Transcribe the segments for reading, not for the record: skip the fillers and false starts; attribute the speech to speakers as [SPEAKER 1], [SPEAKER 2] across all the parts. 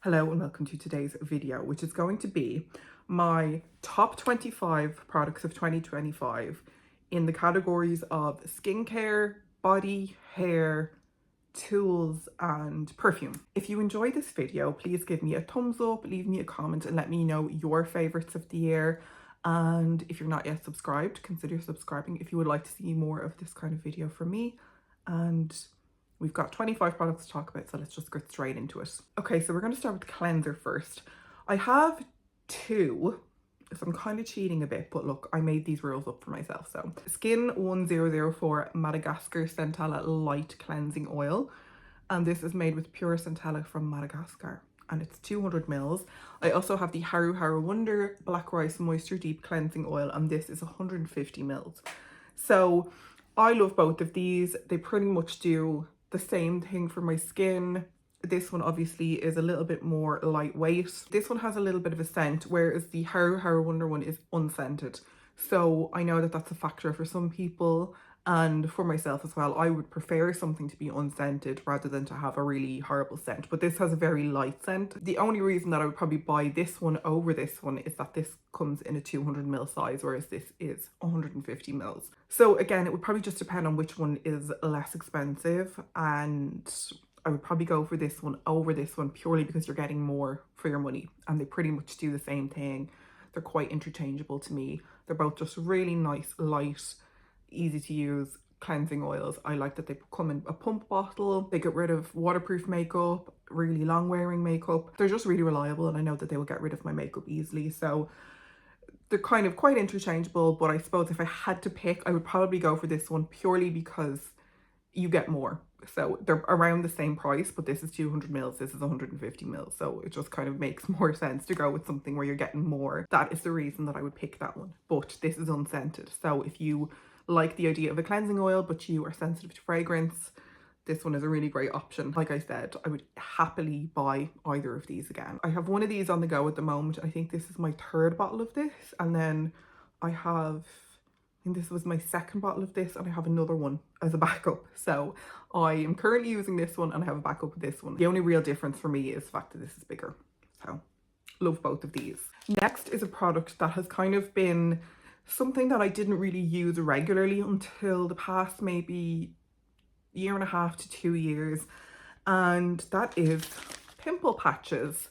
[SPEAKER 1] Hello and welcome to today's video, which is going to be my top 25 products of 2025 in the categories of skincare, body, hair, tools and perfume. If you enjoyed this video, please give me a thumbs up, leave me a comment and let me know your favorites of the year. And if you're not yet subscribed, consider subscribing if you would like to see more of this kind of video from me. And we've got 25 products to talk about, so let's just get straight into it. Okay, so we're going to start with the cleanser first. I have two, so I'm kind of cheating a bit, but look, I made these rules up for myself. So Skin 1004 Madagascar Centella Light Cleansing Oil. And this is made with pure Centella from Madagascar. And it's 200 mils. I also have the Haruharu Wonder Black Rice Moisture Deep Cleansing Oil, and this is 150 mils. So I love both of these. They pretty much do the same thing for my skin. This one obviously is a little bit more lightweight. This one has a little bit of a scent, whereas the Haruharu Wonder one is unscented. So I know that that's a factor for some people, and for myself as well. I would prefer something to be unscented rather than to have a really horrible scent, but this has a very light scent. The only reason that I would probably buy this one over this one is that this comes in a 200 ml size, whereas this is 150 mils. So again, it would probably just depend on which one is less expensive, and I would probably go for this one over this one purely because you're getting more for your money, and they pretty much do the same thing. They're quite interchangeable to me. They're both just really nice, light, easy to use cleansing oils. I like that they come in a pump bottle. They get rid of waterproof makeup, really long wearing makeup. They're just really reliable, and I know that they will get rid of my makeup easily. So they're kind of quite interchangeable, but I suppose if I had to pick, I would probably go for this one purely because you get more. So they're around the same price, but this is 200 mils, this is 150 mils. So it just kind of makes more sense to go with something where you're getting more. That is the reason that I would pick that one. But this is unscented. So if you like the idea of a cleansing oil, but you are sensitive to fragrance, this one is a really great option. Like I said, I would happily buy either of these again. I have one of these on the go at the moment. I think this is my third bottle of this. And then I think this was my second bottle of this, and I have another one as a backup. So I am currently using this one and I have a backup of this one. The only real difference for me is the fact that this is bigger. So love both of these. Next is a product that has kind of been something that I didn't really use regularly until the past maybe year and a half to 2 years, and that is pimple patches.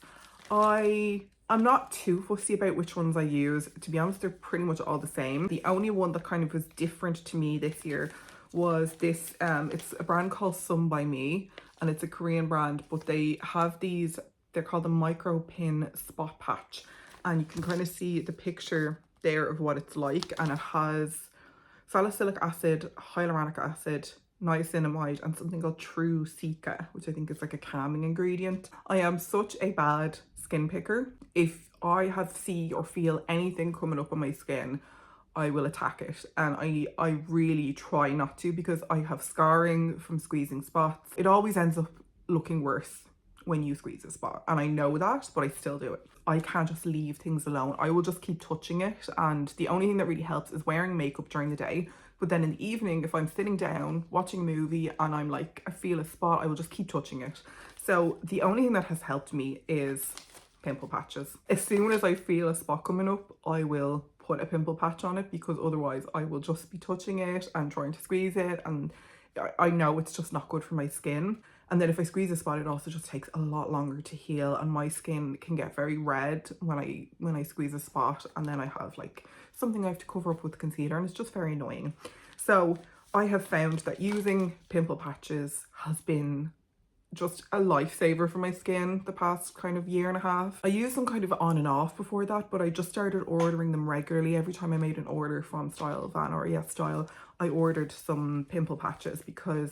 [SPEAKER 1] I'm not too fussy about which ones I use. To be honest, they're pretty much all the same. The only one that kind of was different to me this year was this. It's a brand called Sun by Me, and it's a Korean brand, but they have these, they're called the Micro Pin Spot Patch, and you can kind of see the picture there of what it's like, and it has salicylic acid, hyaluronic acid, niacinamide, and something called Hyalu-Cica, which I think is like a calming ingredient. I am such a bad skin picker. If I have see or feel anything coming up on my skin, I will attack it, and I really try not to, because I have scarring from squeezing spots. It always ends up looking worse when you squeeze a spot, and I know that, but I still do it. I can't just leave things alone. I will just keep touching it, and the only thing that really helps is wearing makeup during the day. But then in the evening, if I'm sitting down watching a movie and I'm like, I feel a spot, I will just keep touching it. So the only thing that has helped me is pimple patches. As soon as I feel a spot coming up, I will put a pimple patch on it, because otherwise I will just be touching it and trying to squeeze it, and I know it's just not good for my skin. And then if I squeeze a spot, it also just takes a lot longer to heal, and my skin can get very red when I squeeze a spot, and then I have like something I have to cover up with concealer, and it's just very annoying. So I have found that using pimple patches has been just a lifesaver for my skin the past kind of year and a half. I used them kind of on and off before that, but I just started ordering them regularly. Every time I made an order from Style Van or Yes Style, I ordered some pimple patches, because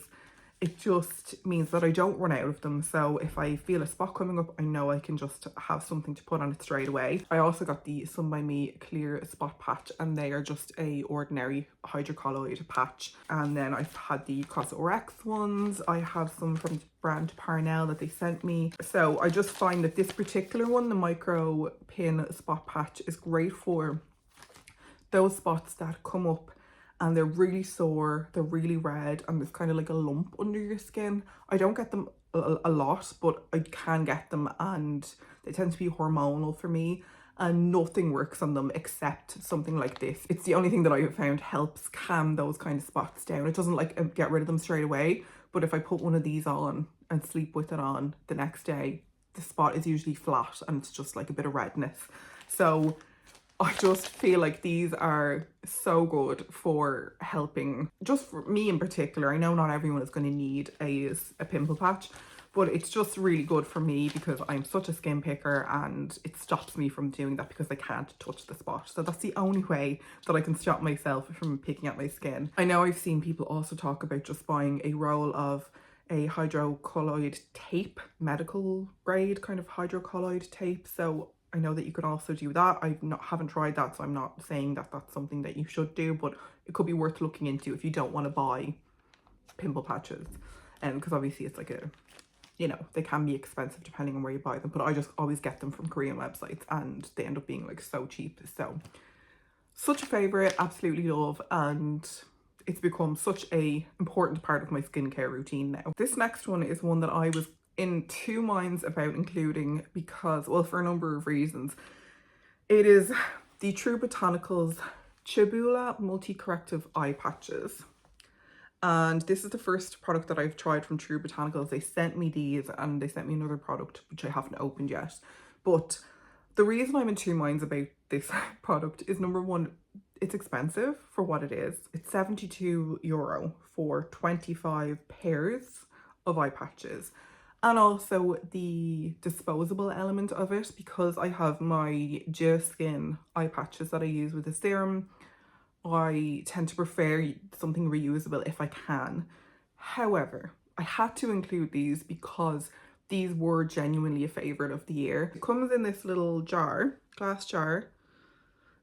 [SPEAKER 1] it just means that I don't run out of them. So if I feel a spot coming up, I know I can just have something to put on it straight away. I also got the Sun by Me Clear Spot Patch, and they are just a ordinary hydrocolloid patch. And then I've had the COSRX ones. I have some from the brand Parnell that they sent me. So I just find that this particular one, the Micro Pin Spot Patch, is great for those spots that come up and they're really sore, they're really red, and there's kind of like a lump under your skin. I don't get them a lot, but I can get them and they tend to be hormonal for me, and nothing works on them except something like this. It's the only thing that I have found helps calm those kind of spots down. It doesn't like get rid of them straight away, but if I put one of these on and sleep with it on the next day, the spot is usually flat and it's just like a bit of redness. So I just feel like these are so good for helping, just for me in particular. I know not everyone is going to need a pimple patch, but it's just really good for me because I'm such a skin picker and it stops me from doing that because I can't touch the spot. So that's the only way that I can stop myself from picking at my skin. I know I've seen people also talk about just buying a roll of a hydrocolloid tape, medical grade kind of hydrocolloid tape. So I know that you could also do that. Haven't tried that, so I'm not saying that that's something that you should do, but it could be worth looking into if you don't want to buy pimple patches. Because obviously it's like they can be expensive depending on where you buy them, but I just always get them from Korean websites and they end up being like so cheap. So such a favorite, absolutely love, and it's become such a important part of my skincare routine now. This next one is one that I was in two minds about including because, well, for a number of reasons. It is the True Botanicals Chebula Multi-Corrective Eye Patches. And this is the first product that I've tried from True Botanicals. They sent me these and they sent me another product which I haven't opened yet. But the reason I'm in two minds about this product is, number one, it's expensive for what it is. It's €72 for 25 pairs of eye patches. And also the disposable element of it, because I have my Joseon eye patches that I use with the serum. I tend to prefer something reusable if I can. However, I had to include these because these were genuinely a favourite of the year. It comes in this little jar, glass jar,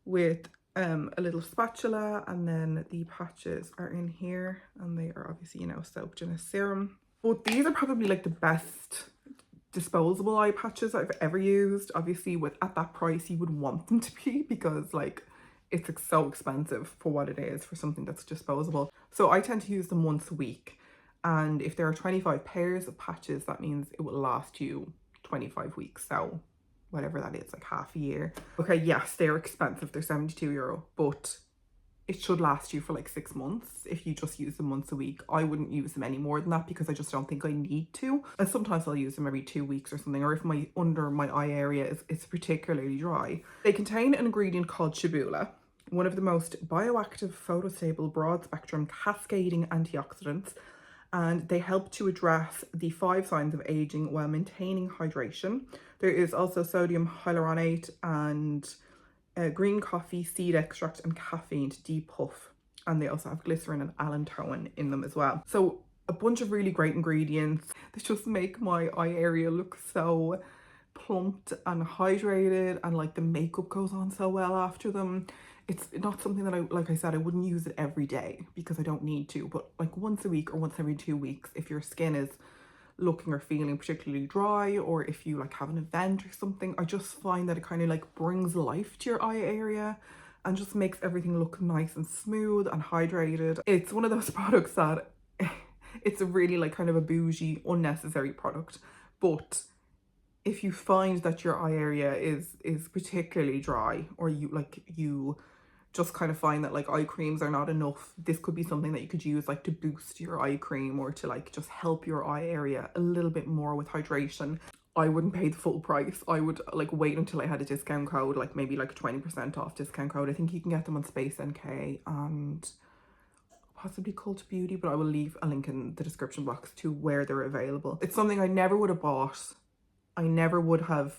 [SPEAKER 1] with a little spatula, and then the patches are in here and they are obviously, soaked in a serum. But these are probably like the best disposable eye patches I've ever used. Obviously at that price you would want them to be, because like it's so expensive for what it is for something that's disposable. So I tend to use them once a week, and if there are 25 pairs of patches, that means it will last you 25 weeks. So whatever that is, like half a year. Okay, yes, they're expensive. They're €72, but it should last you for like 6 months if you just use them once a week. I wouldn't use them any more than that because I just don't think I need to. And sometimes I'll use them every 2 weeks or something, or if under my eye area is particularly dry. They contain an ingredient called Chebula, one of the most bioactive, photostable, broad spectrum cascading antioxidants, and they help to address the 5 signs of aging while maintaining hydration. There is also sodium hyaluronate and green coffee, seed extract, and caffeine to depuff. And they also have glycerin and allantoin in them as well. So a bunch of really great ingredients that just make my eye area look so plumped and hydrated, and like the makeup goes on so well after them. It's not something that like I said, I wouldn't use it every day because I don't need to, but like once a week or once every 2 weeks, if your skin is looking or feeling particularly dry, or if you like have an event or something, I just find that it kind of like brings life to your eye area and just makes everything look nice and smooth and hydrated. It's one of those products that it's a really like kind of a bougie, unnecessary product, but if you find that your eye area is particularly dry, or you just kind of find that like eye creams are not enough, this could be something that you could use like to boost your eye cream or to like just help your eye area a little bit more with hydration. I wouldn't pay the full price. I would like wait until I had a discount code, like maybe like 20% off discount code. I think you can get them on Space NK and possibly Cult Beauty, but I will leave a link in the description box to where they're available. It's something I never would have bought. I never would have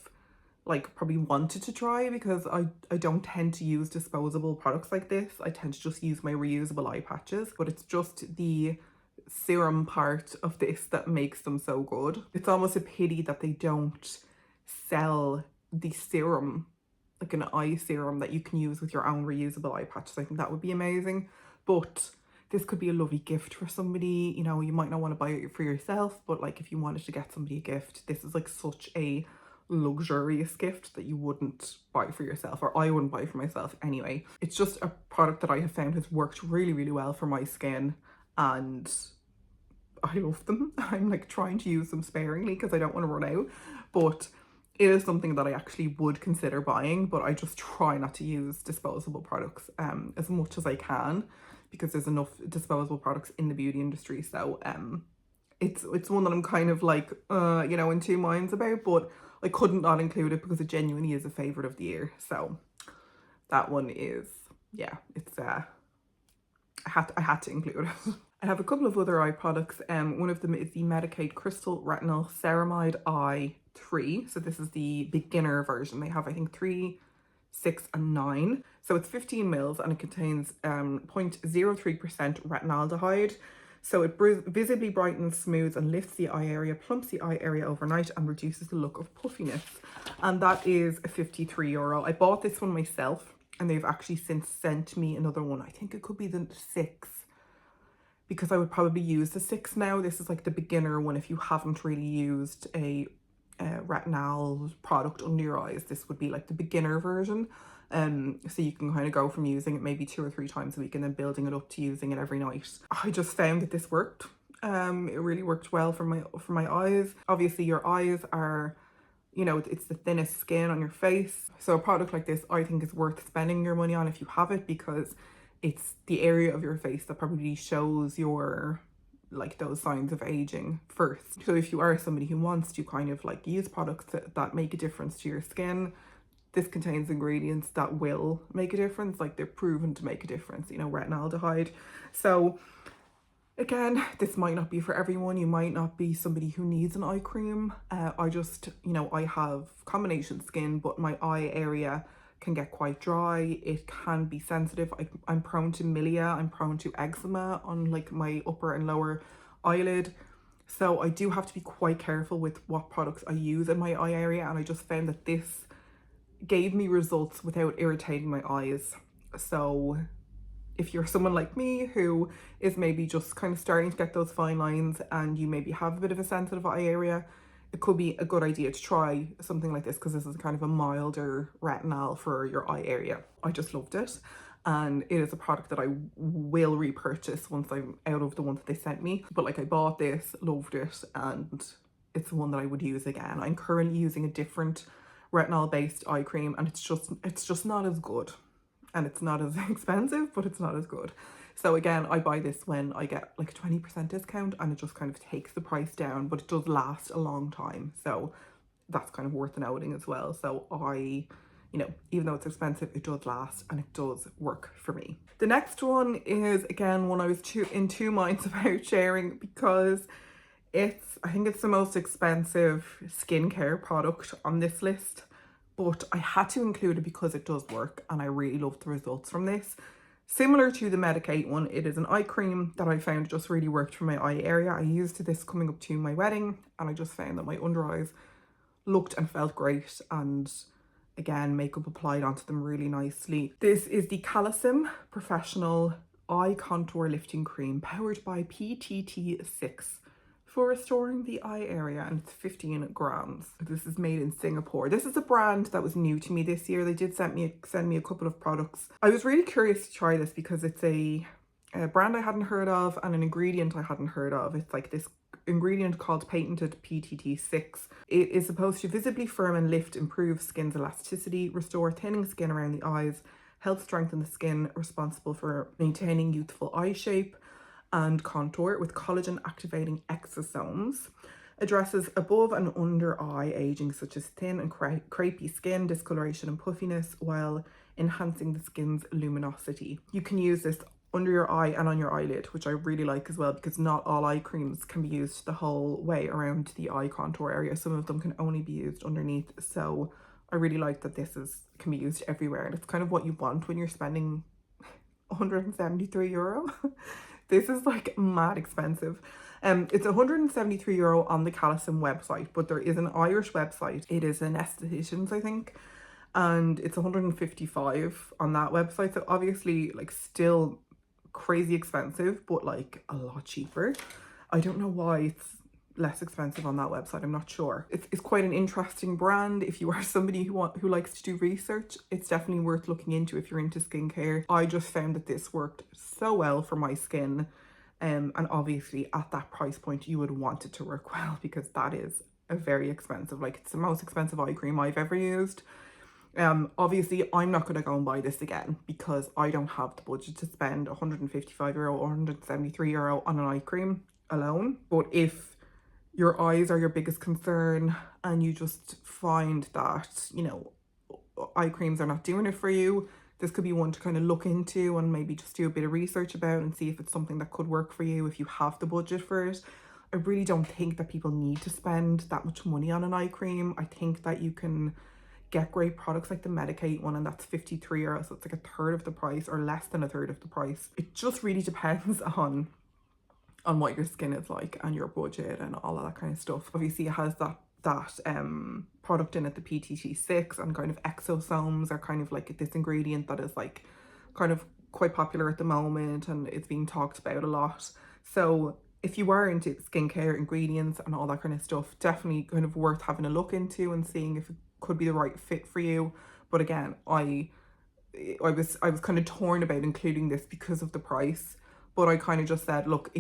[SPEAKER 1] like probably wanted to try because I don't tend to use disposable products like this. I tend to just use my reusable eye patches, but it's just the serum part of this that makes them so good. It's almost a pity that they don't sell the serum, like an eye serum that you can use with your own reusable eye patches. I think that would be amazing, but this could be a lovely gift for somebody. You might not want to buy it for yourself, but like if you wanted to get somebody a gift, this is like such a luxurious gift that you wouldn't buy for yourself, or I wouldn't buy for myself anyway. It's just a product that I have found has worked really, really well for my skin, and I love them. I'm like trying to use them sparingly because I don't want to run out, but it is something that I actually would consider buying, but I just try not to use disposable products as much as I can, because there's enough disposable products in the beauty industry. So it's one that I'm kind of like you know, in two minds about, but I couldn't not include it because it genuinely is a favorite of the year. So that one is, yeah, it's I had to include it. I have a couple of other eye products. One of them is the Medicaid Crystal Retinal Ceramide Eye 3. So this is the beginner version. They have, I think, 3, 6 and 9. So it's 15 mils and it contains 0.03% retinaldehyde. So it visibly brightens, smooths and lifts the eye area, plumps the eye area overnight and reduces the look of puffiness. And that is €53. I bought this one myself and they've actually since sent me another one. I think it could be the 6, because I would probably use the 6 now. This is like the beginner one. If you haven't really used a retinal product under your eyes, this would be like the beginner version. So you can kind of go from using it maybe 2 or 3 times a week and then building it up to using it every night. I just found that this worked. It really worked well for my eyes. Obviously your eyes are, you know, it's the thinnest skin on your face. So a product like this I think is worth spending your money on if you have it, because it's the area of your face that probably shows your, like, those signs of aging first. So if you are somebody who wants to kind of like use products that make a difference to your skin, this contains ingredients that will make a difference. Like, they're proven to make a difference, you know, retinaldehyde. So again, this might not be for everyone. You might not be somebody who needs an eye cream. I just, you know, I have combination skin, but my eye area can get quite dry. It can be sensitive. I'm prone to milia. I'm prone to eczema on like my upper and lower eyelid. So I do have to be quite careful with what products I use in my eye area. And I just found that this gave me results without irritating my eyes. So if you're someone like me who is maybe just kind of starting to get those fine lines and you maybe have a bit of a sensitive eye area, it could be a good idea to try something like this, because this is kind of a milder retinal for your eye area. I just loved it, and it is a product that I will repurchase once I'm out of the one that they sent me. But like, I bought this, loved it, and it's one that I would use again. I'm currently using a different retinol based eye cream and it's just not as good, and it's not as expensive, but it's not as good. So again, I buy this when I get like a 20% discount, and it just kind of takes the price down, but it does last a long time. So that's kind of worth noting as well. So I, you know, even though it's expensive, it does last and it does work for me. The next one is, again, one I was in two minds about sharing, because I think it's the most expensive skincare product on this list, but I had to include it because it does work and I really love the results from this. Similar to the Medicaid one, it is an eye cream that I found just really worked for my eye area. I used this coming up to my wedding and I just found that my under eyes looked and felt great, and again, makeup applied onto them really nicely. This is the Calecim Professional Eye Contour Lifting Cream, powered by PTT6 for restoring the eye area, and it's 15 grams. This is made in Singapore. This is a brand that was new to me this year. They did send me a couple of products. I was really curious to try this because it's a brand I hadn't heard of and an ingredient I hadn't heard of. It's like this ingredient called patented PTT6. It is supposed to visibly firm and lift, improve skin's elasticity, restore thinning skin around the eyes, help strengthen the skin, responsible for maintaining youthful eye shape and contour with collagen activating exosomes, addresses above and under eye aging such as thin and crepey skin, discoloration and puffiness, while enhancing the skin's luminosity. You can use this under your eye and on your eyelid, which I really like as well, because not all eye creams can be used the whole way around the eye contour area. Some of them can only be used underneath. So I really like that this can be used everywhere, and it's kind of what you want when you're spending €173. This is like mad expensive. It's €173 on the Calecim website, but there is an Irish website. It is an esthetician's, I think, and it's 155 on that website. So obviously, like, still crazy expensive, but like a lot cheaper. I don't know why it's less expensive on that website. I'm not sure. It's quite an interesting brand. If you are somebody who likes to do research, it's definitely worth looking into if you're into skincare. I just found that this worked so well for my skin And obviously at that price point you would want it to work well, because that is a very expensive, like it's the most expensive eye cream I've ever used. Obviously I'm not going to go and buy this again because I don't have the budget to spend €155 or €173 on an eye cream alone. But if your eyes are your biggest concern and you just find that, you know, eye creams are not doing it for you, this could be one to kind of look into and maybe just do a bit of research about and see if it's something that could work for you if you have the budget for it. I really don't think that people need to spend that much money on an eye cream. I think that you can get great products like the Medicate one, and that's €53, so it's like a third of the price or less than a third of the price. It just really depends on what your skin is like and your budget and all of that kind of stuff. Obviously it has that product in it, the PTT6, and kind of exosomes are kind of like this ingredient that is like kind of quite popular at the moment and it's being talked about a lot. So if you are into skincare ingredients and all that kind of stuff, definitely kind of worth having a look into and seeing if it could be the right fit for you. But again, I was kind of torn about including this because of the price. But I kind of just said, look,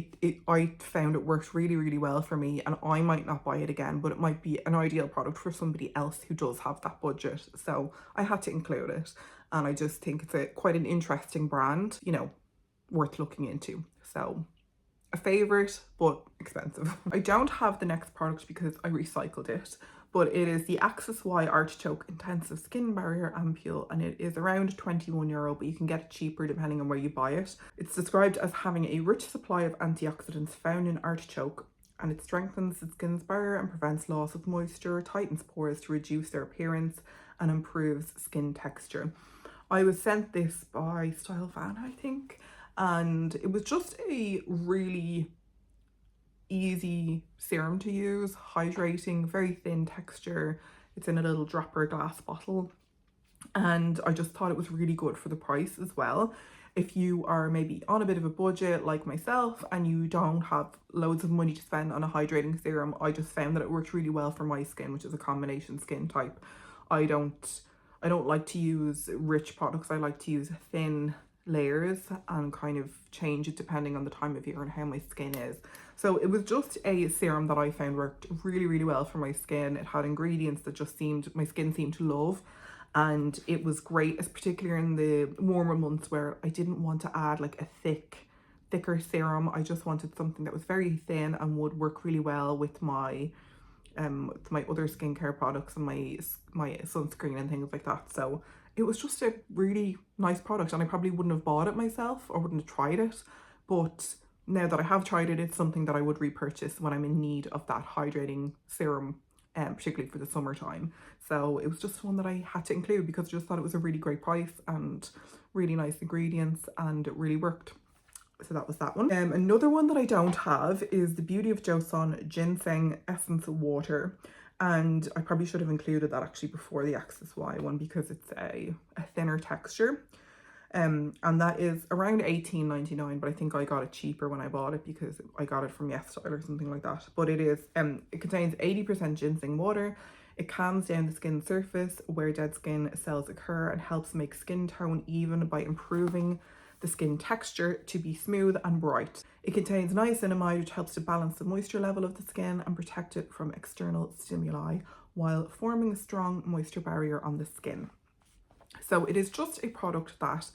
[SPEAKER 1] I found it worked really, really well for me, and I might not buy it again, but it might be an ideal product for somebody else who does have that budget. So I had to include it, and I just think it's quite an interesting brand, you know, worth looking into. So a favourite, but expensive. I don't have the next product because I recycled it, but it is the Axis Y Artichoke Intensive Skin Barrier Ampoule, and it is around €21, but you can get it cheaper depending on where you buy it. It's described as having a rich supply of antioxidants found in artichoke, and it strengthens the skin's barrier and prevents loss of moisture, tightens pores to reduce their appearance, and improves skin texture. I was sent this by Style Van, I think, and it was just a really easy serum to use, hydrating, very thin texture. It's in a little dropper glass bottle, and I just thought it was really good for the price as well. If you are maybe on a bit of a budget like myself and you don't have loads of money to spend on a hydrating serum, I just found that it worked really well for my skin, which is a combination skin type. I don't like to use rich products. I like to use thin layers and kind of change it depending on the time of year and how my skin is. So it was just a serum that I found worked really, really well for my skin. It had ingredients that just my skin seemed to love, and it was great, particularly in the warmer months where I didn't want to add like a thicker serum. I just wanted something that was very thin and would work really well with my other skincare products and my sunscreen and things like that. So it was just a really nice product, and I probably wouldn't have bought it myself or wouldn't have tried it, but now that I have tried it, it's something that I would repurchase when I'm in need of that hydrating serum, particularly for the summertime. So it was just one that I had to include because I just thought it was a really great price and really nice ingredients, and it really worked. So that was that one. Another one that I don't have is the Beauty of Joseon Ginseng Essence Water. And I probably should have included that actually before the Axis Y one because it's a thinner texture. And that is around $18.99, but I think I got it cheaper when I bought it because I got it from YesStyle or something like that. But it is, it contains 80% ginseng water. It calms down the skin surface where dead skin cells occur and helps make skin tone even by improving the skin texture to be smooth and bright. It contains niacinamide, which helps to balance the moisture level of the skin and protect it from external stimuli while forming a strong moisture barrier on the skin. So it is just a product that,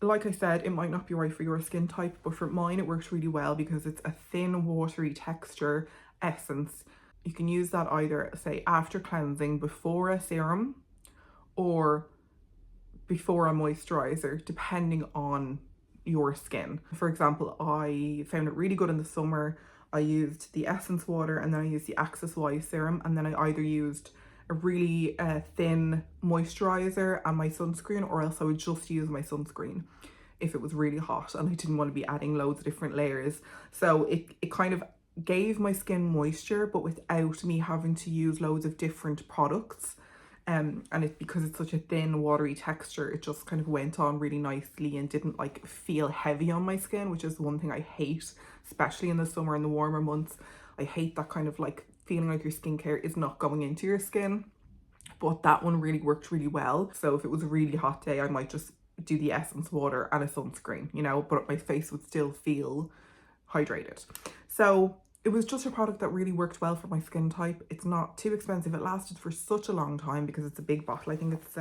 [SPEAKER 1] like I said, it might not be right for your skin type, but for mine it works really well because it's a thin, watery texture essence. You can use that either, say, after cleansing, before a serum, or before a moisturiser, depending on your skin. For example, I found it really good in the summer. I used the essence water and then I used the Axis Y serum, and then I either used a really thin moisturiser and my sunscreen, or else I would just use my sunscreen if it was really hot and I didn't want to be adding loads of different layers. So it kind of gave my skin moisture, but without me having to use loads of different products. And because it's such a thin, watery texture, it just kind of went on really nicely and didn't like feel heavy on my skin, which is one thing I hate, especially in the summer and the warmer months. I hate that kind of like feeling like your skincare is not going into your skin. But that one really worked really well. So if it was a really hot day, I might just do the essence water and a sunscreen, you know, but my face would still feel hydrated. So it was just a product that really worked well for my skin type. It's not too expensive. It lasted for such a long time because it's a big bottle. I think it's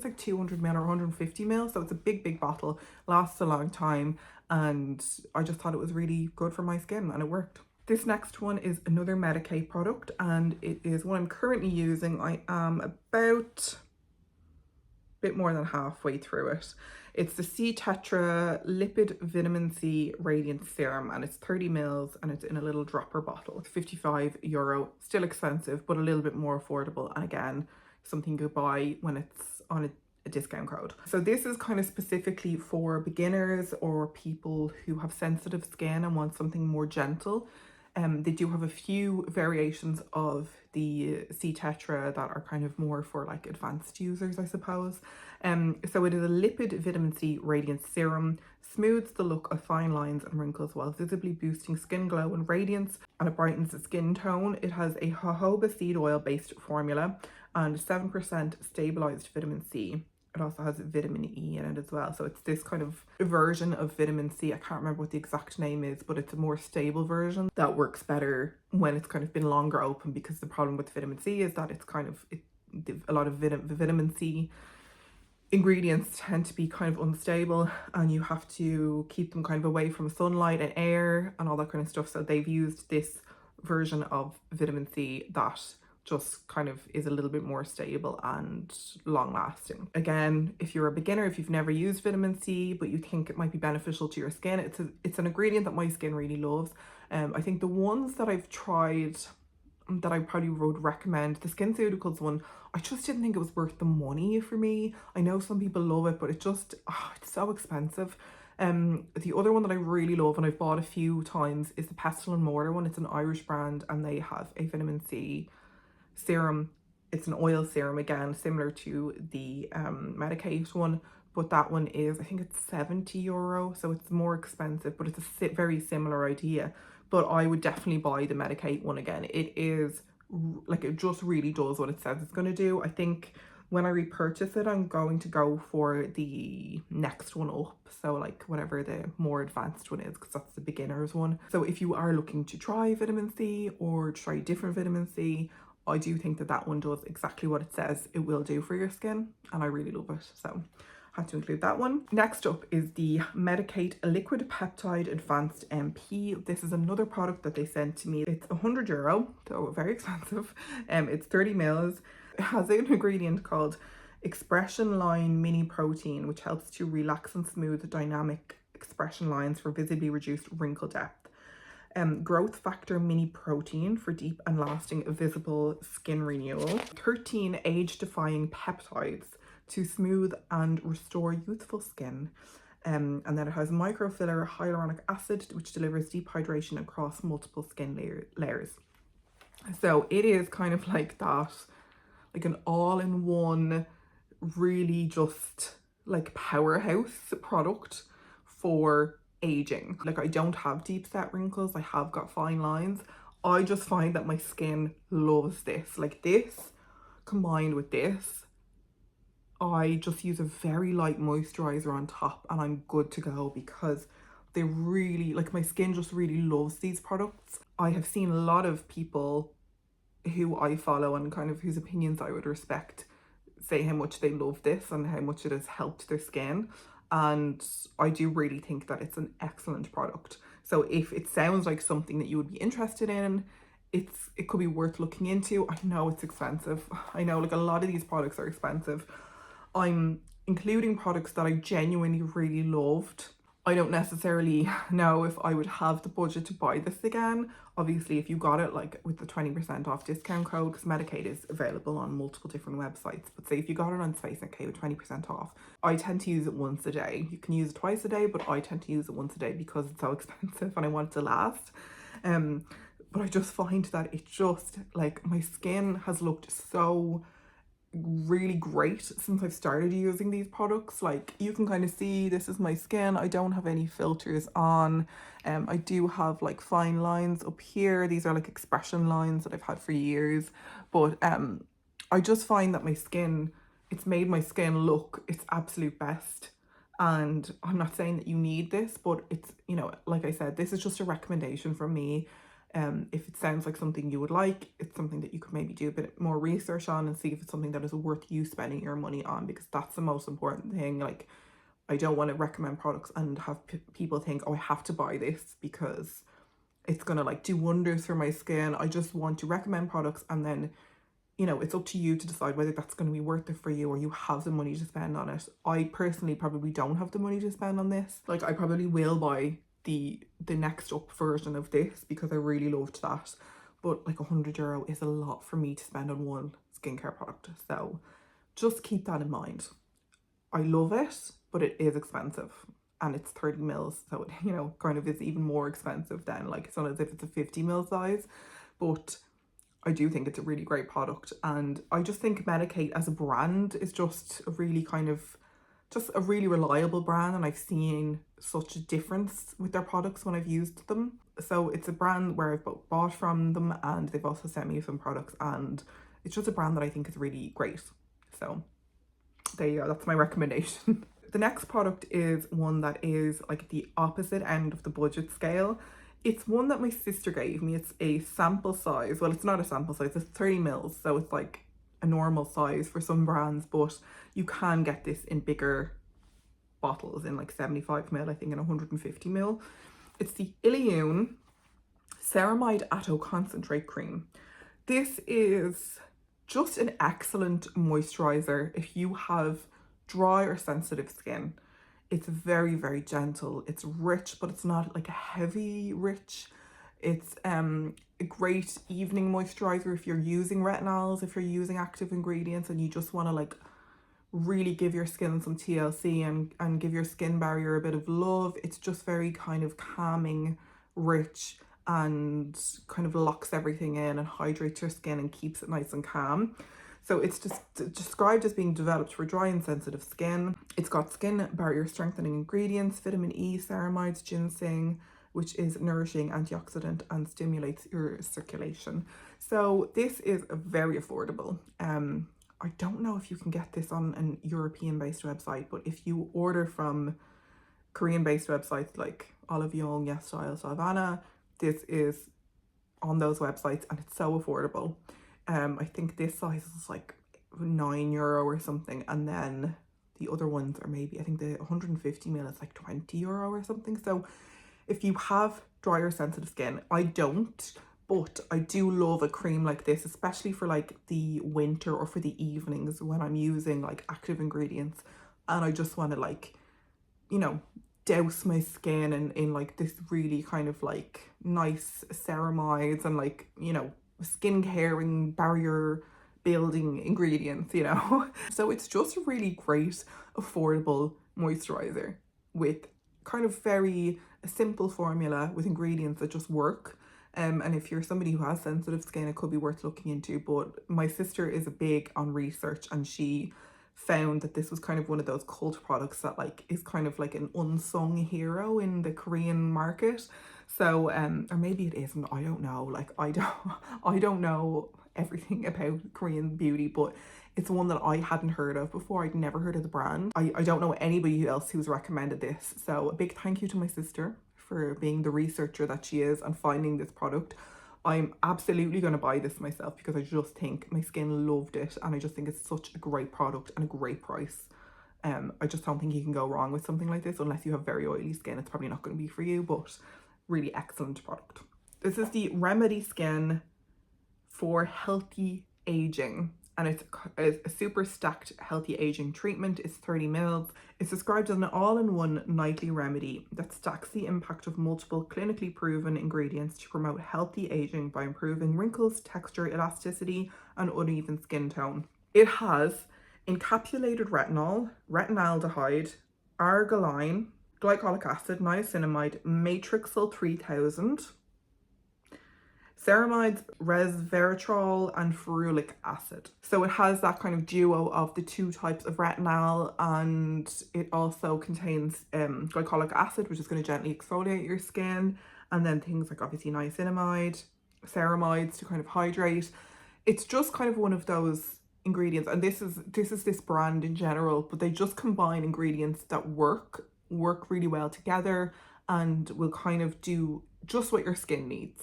[SPEAKER 1] like 200 ml or 150 ml. So it's a big bottle, lasts a long time. And I just thought it was really good for my skin and it worked. This next one is another Medik8 product and it is one I'm currently using. I am about a bit more than halfway through it. It's the C-Tetra Lipid Vitamin C Radiance Serum and it's 30 mils and it's in a little dropper bottle. €55, still expensive, but a little bit more affordable. And again, something you buy when it's on a discount code. So this is kind of specifically for beginners or people who have sensitive skin and want something more gentle. They do have a few variations of the C-Tetra that are kind of more for like advanced users, I suppose. So it is a Lipid Vitamin C Radiance Serum, smooths the look of fine lines and wrinkles while visibly boosting skin glow and radiance, and it brightens the skin tone. It has a jojoba seed oil based formula and 7% stabilized vitamin C. It also has vitamin E in it as well. So it's this kind of version of vitamin C. I can't remember what the exact name is, but it's a more stable version that works better when it's kind of been longer open, because the problem with vitamin C is that it's kind of, a lot of vitamin C ingredients tend to be kind of unstable and you have to keep them kind of away from sunlight and air and all that kind of stuff. So they've used this version of vitamin C that just kind of is a little bit more stable and long lasting. Again, if you're a beginner, if you've never used vitamin C but you think it might be beneficial to your skin, it's an ingredient that my skin really loves. I think the ones that I've tried that I probably would recommend, the SkinCeuticals one, I just didn't think it was worth the money for me. I know some people love it, but it just, it's so expensive. The other one that I really love and I've bought a few times is the Pestle and Mortar one. It's an Irish brand and they have a vitamin C serum. It's an oil serum, again similar to the Medik8 one, but that one is, I think it's €70, so it's more expensive, but it's a very similar idea. But I would definitely buy the Medik8 one again. It is like, it just really does what it says it's going to do. I think when I repurchase it, I'm going to go for the next one up, so like whatever the more advanced one is, because that's the beginner's one. So if you are looking to try vitamin C or try different vitamin C, I do think that that one does exactly what it says it will do for your skin, and I really love it, so I had to include that one. Next up is the Medik8 Liquid Peptide Advanced MP. This is another product that they sent to me. It's €100, so very expensive. It's 30 mils. It has an ingredient called Expression Line Mini Protein, which helps to relax and smooth dynamic expression lines for visibly reduced wrinkle depth. Growth Factor Mini Protein for deep and lasting visible skin renewal. 13 age-defying peptides to smooth and restore youthful skin. And then it has microfiller hyaluronic acid, which delivers deep hydration across multiple skin layers. So it is kind of like that, like an all-in-one, really just like powerhouse product for aging. Like, I don't have deep set wrinkles, I have got fine lines. I just find that my skin loves this. Like, this combined with this, I just use a very light moisturizer on top and I'm good to go, because they really, like, my skin just really loves these products. I have seen a lot of people who I follow and kind of whose opinions I would respect say how much they love this and how much it has helped their skin. And I do really think that it's an excellent product. So if it sounds like something that you would be interested in, it could be worth looking into. I know it's expensive. I know, like, a lot of these products are expensive. I'm including products that I genuinely really loved. I don't necessarily know if I would have the budget to buy this again. Obviously, if you got it like with the 20% off discount code, because Medik8 is available on multiple different websites, but say if you got it on Space NK with 20% off, I tend to use it once a day. You can use it twice a day, but I tend to use it once a day because it's so expensive and I want it to last. But I just find that it just, like, my skin has looked so really great since I've started using these products. Like, you can kind of see this is my skin. I don't have any filters on. I do have like fine lines up here. These are like expression lines that I've had for years, but I just find that my skin, it's made my skin look its absolute best. And I'm not saying that you need this, but it's, you know, like I said, this is just a recommendation from me. If it sounds like something you would like, it's something that you could maybe do a bit more research on and see if it's something that is worth you spending your money on, because that's the most important thing. Like, I don't want to recommend products and have people think, oh, I have to buy this because it's gonna like do wonders for my skin. I just want to recommend products, and then, you know, it's up to you to decide whether that's going to be worth it for you or you have the money to spend on it. I personally probably don't have the money to spend on this. Like, I probably will buy the next up version of this because I really loved that. But like €100 is a lot for me to spend on one skincare product. So just keep that in mind. I love it, but it is expensive. And it's 30 mils, so it, you know, kind of is even more expensive than, like, it's not as if it's a 50 mil size. But I do think it's a really great product, and I just think Medik8 as a brand is just a really kind of, just a really reliable brand, and I've seen such a difference with their products when I've used them. So it's a brand where I've both bought from them and they've also sent me some products, and it's just a brand that I think is really great. So there you go, that's my recommendation. The next product is one that is like the opposite end of the budget scale. It's one that my sister gave me. It's a sample size. Well, it's not a sample size, it's 30 mils. So it's like a normal size for some brands, but you can get this in bigger bottles, in like 75 mil, I think, and 150 mil. It's the Illyoon Ceramide Atto Concentrate Cream. This is just an excellent moisturizer if you have dry or sensitive skin. It's very, very gentle. It's rich, but it's not like a heavy rich. It's a great evening moisturizer if you're using retinols, if you're using active ingredients and you just want to like really give your skin some TLC and give your skin barrier a bit of love. It's just very kind of calming, rich, and kind of locks everything in and hydrates your skin and keeps it nice and calm. So it's just described as being developed for dry and sensitive skin. It's got skin barrier strengthening ingredients, vitamin E, ceramides, ginseng, which is nourishing antioxidant and stimulates your circulation. So this is very affordable. I don't know if you can get this on an European-based website, but if you order from Korean-based websites like Olive Young, Yes Style, Salvana, this is on those websites and it's so affordable. I think this size is like €9 or something, and then the other ones are maybe, I think the 150 ml is like €20 or something. So if you have dry or sensitive skin, I don't, but I do love a cream like this, especially for like the winter or for the evenings when I'm using like active ingredients and I just want to like, you know, douse my skin in like this really kind of like nice ceramides and like, you know, skin caring, barrier building ingredients, you know. So it's just a really great affordable moisturizer with kind of very simple formula with ingredients that just work. And if you're somebody who has sensitive skin, it could be worth looking into. But my sister is a big on research, and she found that this was kind of one of those cult products that like is kind of like an unsung hero in the Korean market. So or maybe it isn't, I don't know. Like I don't know everything about Korean beauty, but it's one that I hadn't heard of before. I'd never heard of the brand. I don't know anybody else who's recommended this. So a big thank you to my sister for being the researcher that she is and finding this product. I'm absolutely going to buy this myself because I just think my skin loved it, and I just think it's such a great product and a great price. I just don't think you can go wrong with something like this unless you have very oily skin. It's probably not going to be for you, but really excellent product. This is the Remedy Skin for Healthy Aging, and it's a super stacked healthy aging treatment. It's 30 mils. It's described as an all-in-one nightly remedy that stacks the impact of multiple clinically proven ingredients to promote healthy aging by improving wrinkles, texture, elasticity, and uneven skin tone. It has encapsulated retinol, retinaldehyde, arginine, glycolic acid, niacinamide, matrixyl 3000, ceramides, resveratrol, and ferulic acid. So it has that kind of duo of the two types of retinol, and it also contains glycolic acid, which is going to gently exfoliate your skin, and then things like obviously niacinamide, ceramides to kind of hydrate. It's just kind of one of those, ingredients, and this is this brand in general, but they just combine ingredients that work really well together and will kind of do just what your skin needs.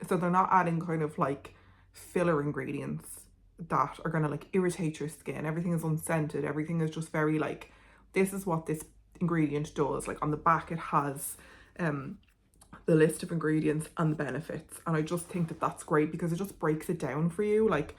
[SPEAKER 1] So they're not adding kind of like filler ingredients that are going to like irritate your skin. Everything is unscented. Everything is just very like, this is what this ingredient does. Like on the back it has the list of ingredients and the benefits, and I just think that that's great because it just breaks it down for you. Like,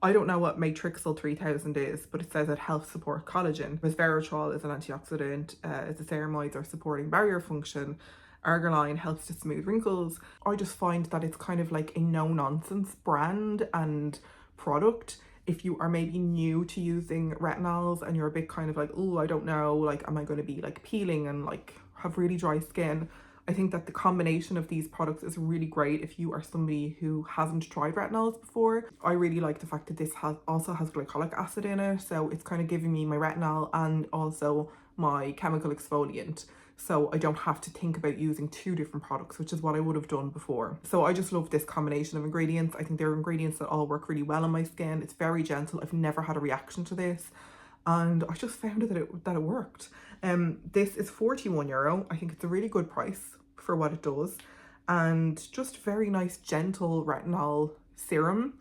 [SPEAKER 1] I don't know what Matrixyl 3000 is, but it says it helps support collagen. Resveratrol is an antioxidant, the ceramides are supporting barrier function, arginine helps to smooth wrinkles. I just find that it's kind of like a no-nonsense brand and product. If you are maybe new to using retinols and you're a bit kind of like, oh, I don't know, like, am I going to be like peeling and like have really dry skin? I think that the combination of these products is really great if you are somebody who hasn't tried retinols before. I really like the fact that this also has glycolic acid in it, so it's kind of giving me my retinol and also my chemical exfoliant. So I don't have to think about using two different products, which is what I would have done before. So I just love this combination of ingredients. I think they're ingredients that all work really well on my skin. It's very gentle. I've never had a reaction to this, and I just found that it worked. This is €41. I think it's a really good price for what it does, and just very nice gentle retinol serum.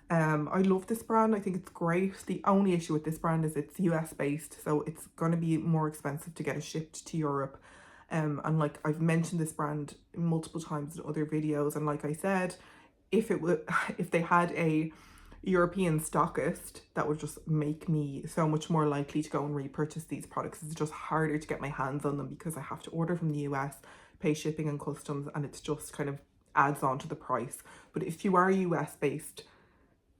[SPEAKER 1] I love this brand. I think it's great. The only issue with this brand is it's US based, so it's going to be more expensive to get it shipped to Europe. And like I've mentioned this brand multiple times in other videos, and like I said, if they had a European stockist, that would just make me so much more likely to go and repurchase these products. It's just harder to get my hands on them because I have to order from the US, pay shipping and customs, and it's just kind of adds on to the price. But if you are US based,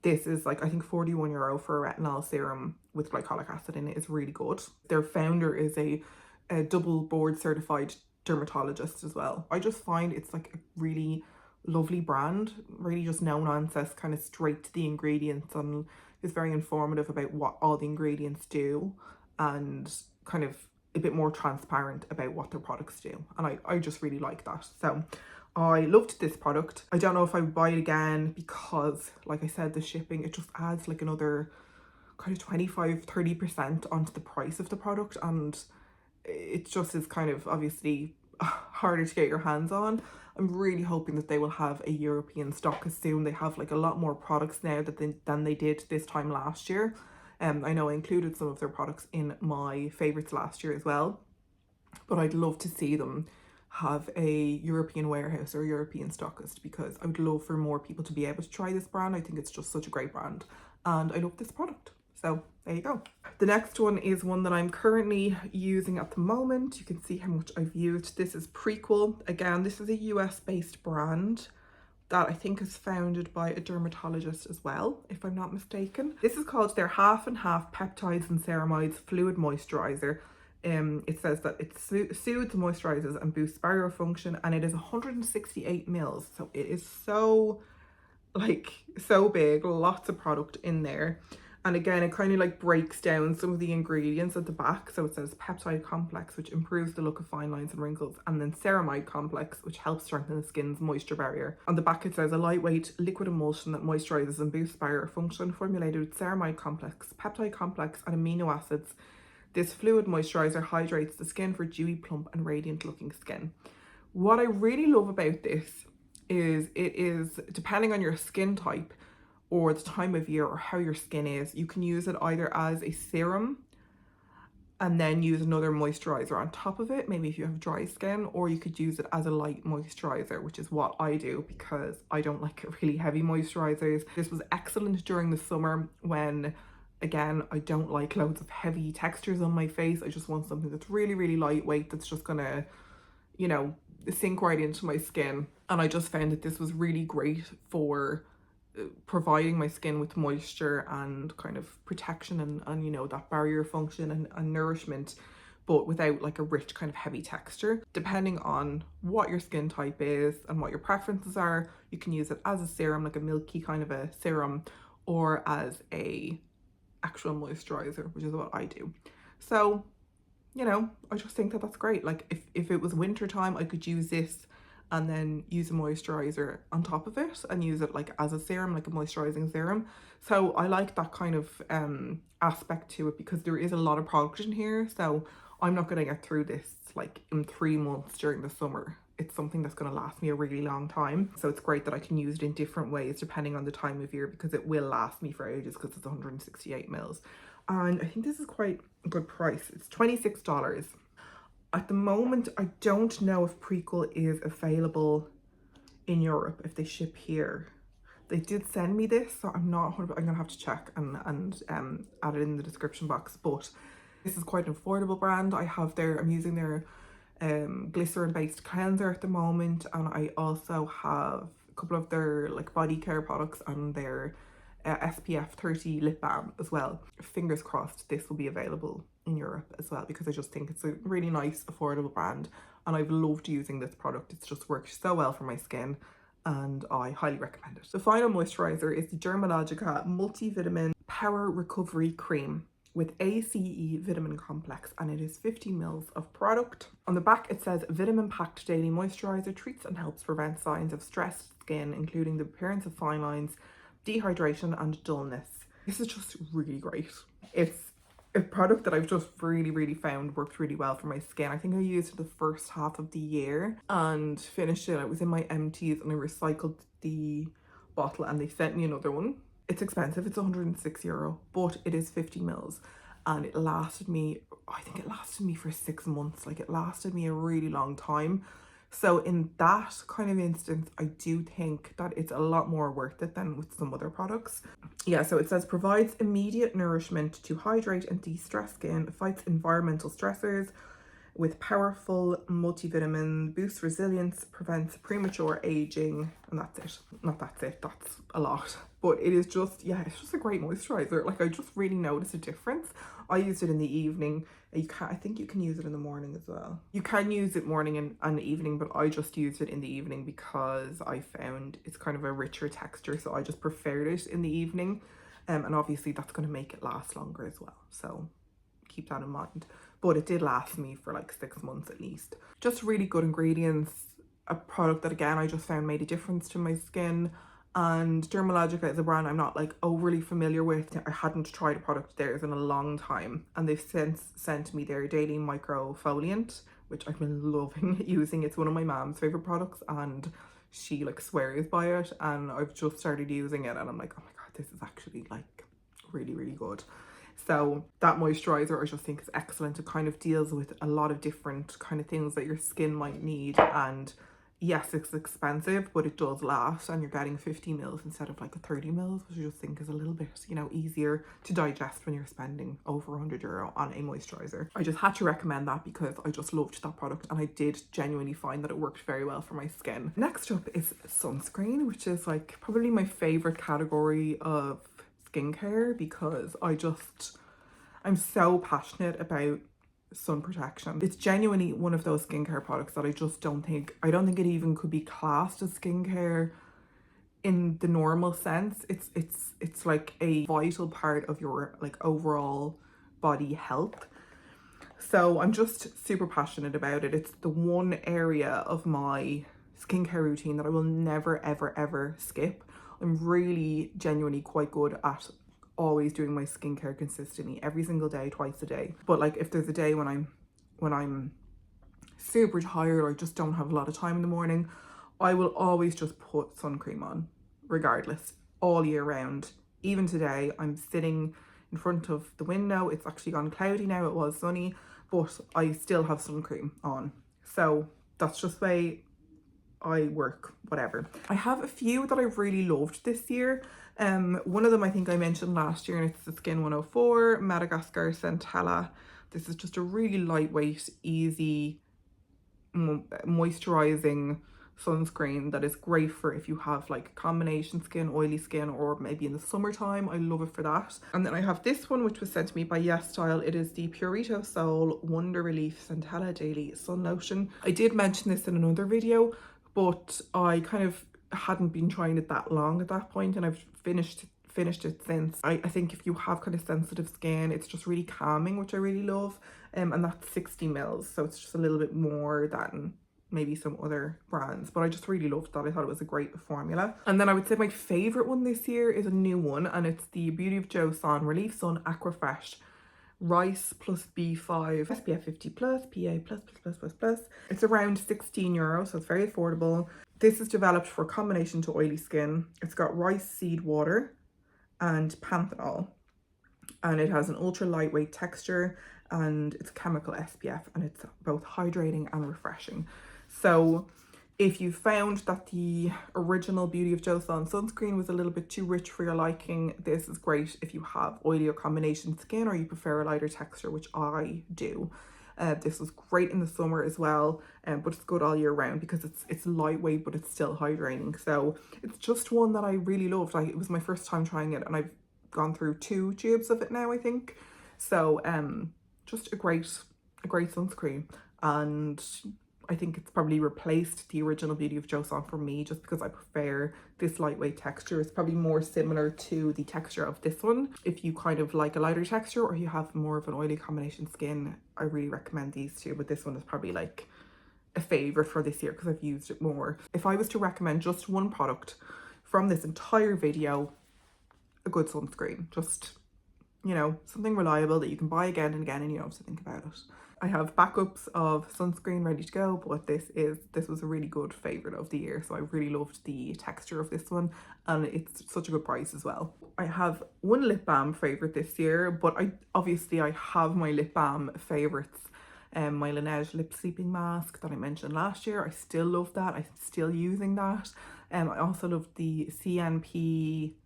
[SPEAKER 1] this is like, I think €41 for a retinol serum with glycolic acid in it is really good. Their founder is a double board certified dermatologist as well. I just find it's like a really lovely brand, really just no nonsense, kind of straight to the ingredients, and is very informative about what all the ingredients do, and kind of a bit more transparent about what their products do, and I just really like that. So I loved this product. I don't know if I would buy it again because, like I said, the shipping, it just adds like another kind of 25-30% onto the price of the product, and it just is kind of obviously harder to get your hands on. I'm really hoping that they will have a European stock soon. They have like a lot more products now than they did this time last year. I know I included some of their products in my favorites last year as well, but I'd love to see them have a European warehouse or a European stockist, because I would love for more people to be able to try this brand. I think it's just such a great brand, and I love this product. So there you go. The next one is one that I'm currently using at the moment. You can see how much I've used. This is Prequel. Again, this is a US based brand that I think is founded by a dermatologist as well, if I'm not mistaken. This is called their Half and Half Peptides and Ceramides Fluid Moisturiser. It says that it soothes, moisturizes and boosts barrier function, and it is 168 mils. So it is so big, lots of product in there. And again, it kind of like breaks down some of the ingredients at the back. So it says peptide complex, which improves the look of fine lines and wrinkles, and then ceramide complex, which helps strengthen the skin's moisture barrier. On the back, it says a lightweight liquid emulsion that moisturizes and boosts barrier function, formulated with ceramide complex, peptide complex, and amino acids. This fluid moisturizer hydrates the skin for dewy, plump, and radiant looking skin. What I really love about this is it is, depending on your skin type or the time of year or how your skin is, you can use it either as a serum and then use another moisturizer on top of it, maybe if you have dry skin, or you could use it as a light moisturizer, which is what I do because I don't like really heavy moisturizers. This was excellent during the summer when, again, I don't like loads of heavy textures on my face. I just want something that's really, really lightweight, that's just gonna, you know, sink right into my skin. And I just found that this was really great for providing my skin with moisture and kind of protection and you know, that barrier function and nourishment, but without like a rich kind of heavy texture. Depending on what your skin type is and what your preferences are, you can use it as a serum, like a milky kind of a serum, or as a actual moisturizer, which is what I do. So, you know, I just think that that's great. Like if it was winter time, I could use this and then use a moisturiser on top of it and use it like as a serum, like a moisturising serum. So I like that kind of aspect to it, because there is a lot of product in here, so I'm not going to get through this like in 3 months during the summer. It's something that's going to last me a really long time, so it's great that I can use it in different ways depending on the time of year, because it will last me for ages because it's 168 mils. And I think this is quite a good price. It's $26. At the moment, I don't know if Prequel is available in Europe, if they ship here. They did send me this, so I'm not 100%, I'm gonna have to check and add it in the description box. But this is quite an affordable brand. I'm using their glycerin based cleanser at the moment, and I also have a couple of their like body care products and their SPF 30 lip balm as well. Fingers crossed this will be available in Europe as well, because I just think it's a really nice affordable brand and I've loved using this product. It's just worked so well for my skin and I highly recommend it. The final moisturiser is the Dermalogica Multivitamin Power Recovery Cream with ACE vitamin complex, and it is 50 mils of product. On the back it says vitamin packed daily moisturiser, treats and helps prevent signs of stressed skin, including the appearance of fine lines, dehydration and dullness. This is just really great. It's a product that I've just really found worked really well for my skin. I think I used it the first half of the year and finished it. It was in my empties and I recycled the bottle and they sent me another one. It's expensive, it's €106, but it is 50 mils and it lasted me, I think it lasted me for 6 months. Like, it lasted me a really long time. So in that kind of instance, I do think that it's a lot more worth it than with some other products. Yeah, so it says provides immediate nourishment to hydrate and de-stress skin, fights environmental stressors with powerful multivitamin, boosts resilience, prevents premature aging, and that's it. Not that's it, that's a lot. But it is just, yeah, it's just a great moisturiser. Like, I just really noticed a difference. I used it in the evening. I think you can use it in the morning as well. You can use it morning and evening, but I just used it in the evening because I found it's kind of a richer texture, so I just preferred it in the evening. And obviously that's going to make it last longer as well, so keep that in mind. But it did last me for like 6 months at least. Just really good ingredients, a product that again I just found made a difference to my skin. And Dermalogica is a brand I'm not like overly familiar with. I hadn't tried a product of theirs in a long time, and they've since sent me their daily microfoliant, which I've been loving using. It's one of my mom's favorite products and she like swears by it, and I've just started using it and I'm like, oh my god, this is actually like really good. So that moisturizer I just think is excellent. It kind of deals with a lot of different kind of things that your skin might need, and yes, it's expensive, but it does last, and you're getting 50 mils instead of like a 30 mils, which I just think is a little bit, you know, easier to digest when you're spending over €100 on a moisturizer. I just had to recommend that because I just loved that product and I did genuinely find that it worked very well for my skin. Next up is sunscreen, which is like probably my favorite category of skincare, because I'm so passionate about sun protection. It's genuinely one of those skincare products that I don't think it even could be classed as skincare in the normal sense. It's like a vital part of your like overall body health. So I'm just super passionate about it. It's the one area of my skincare routine that I will never ever skip. I'm really genuinely quite good at always doing my skincare consistently every single day, twice a day. But like, if there's a day when I'm super tired or just don't have a lot of time in the morning, I will always just put sun cream on regardless, all year round. Even today, I'm sitting in front of the window. It's actually gone cloudy now, it was sunny, but I still have sun cream on. So that's just the way I work, whatever. I have a few that I've really loved this year. One of them I think I mentioned last year, and it's the Skin 104 Madagascar Centella. This is just a really lightweight, easy, moisturizing sunscreen that is great for if you have like combination skin, oily skin, or maybe in the summertime. I love it for that. And then I have this one, which was sent to me by Yes Style. It is the Purito Soul Wonder Relief Centella Daily Sun Lotion. I did mention this in another video, but I kind of hadn't been trying it that long at that point, and I've finished it since. I think if you have kind of sensitive skin, it's just really calming, which I really love. And that's 60 mils, so it's just a little bit more than maybe some other brands, but I just really loved that. I thought it was a great formula. And then I would say my favorite one this year is a new one, and it's the Beauty of Joseon Relief Sun Aqua Fresh Rice plus B5 SPF 50 plus PA plus plus plus plus plus. It's around €16, so it's very affordable. This is developed for a combination to oily skin. It's got rice seed water and panthenol, and it has an ultra lightweight texture, and it's chemical SPF, and it's both hydrating and refreshing. So if you found that the original Beauty of Joseon sunscreen was a little bit too rich for your liking, this is great if you have oily or combination skin, or you prefer a lighter texture, which I do. This was great in the summer as well, but it's good all year round because it's lightweight, but it's still hydrating. So it's just one that I really loved. It was my first time trying it, and I've gone through 2 tubes of it now, I think. So just a great sunscreen, and I think it's probably replaced the original Beauty of Joseon for me, just because I prefer this lightweight texture. It's probably more similar to the texture of this one. If you kind of like a lighter texture, or you have more of an oily combination skin, I really recommend these two, but this one is probably like a favorite for this year because I've used it more. If I was to recommend just one product from this entire video, a good sunscreen, just, you know, something reliable that you can buy again and again and you don't have to think about it. I have backups of sunscreen ready to go, but this was a really good favorite of the year. So I really loved the texture of this one, and it's such a good price as well. I have one lip balm favorite this year, but I have my lip balm favorites. My Laneige lip sleeping mask that I mentioned last year, I still love that. I'm still using that. I also love the CNP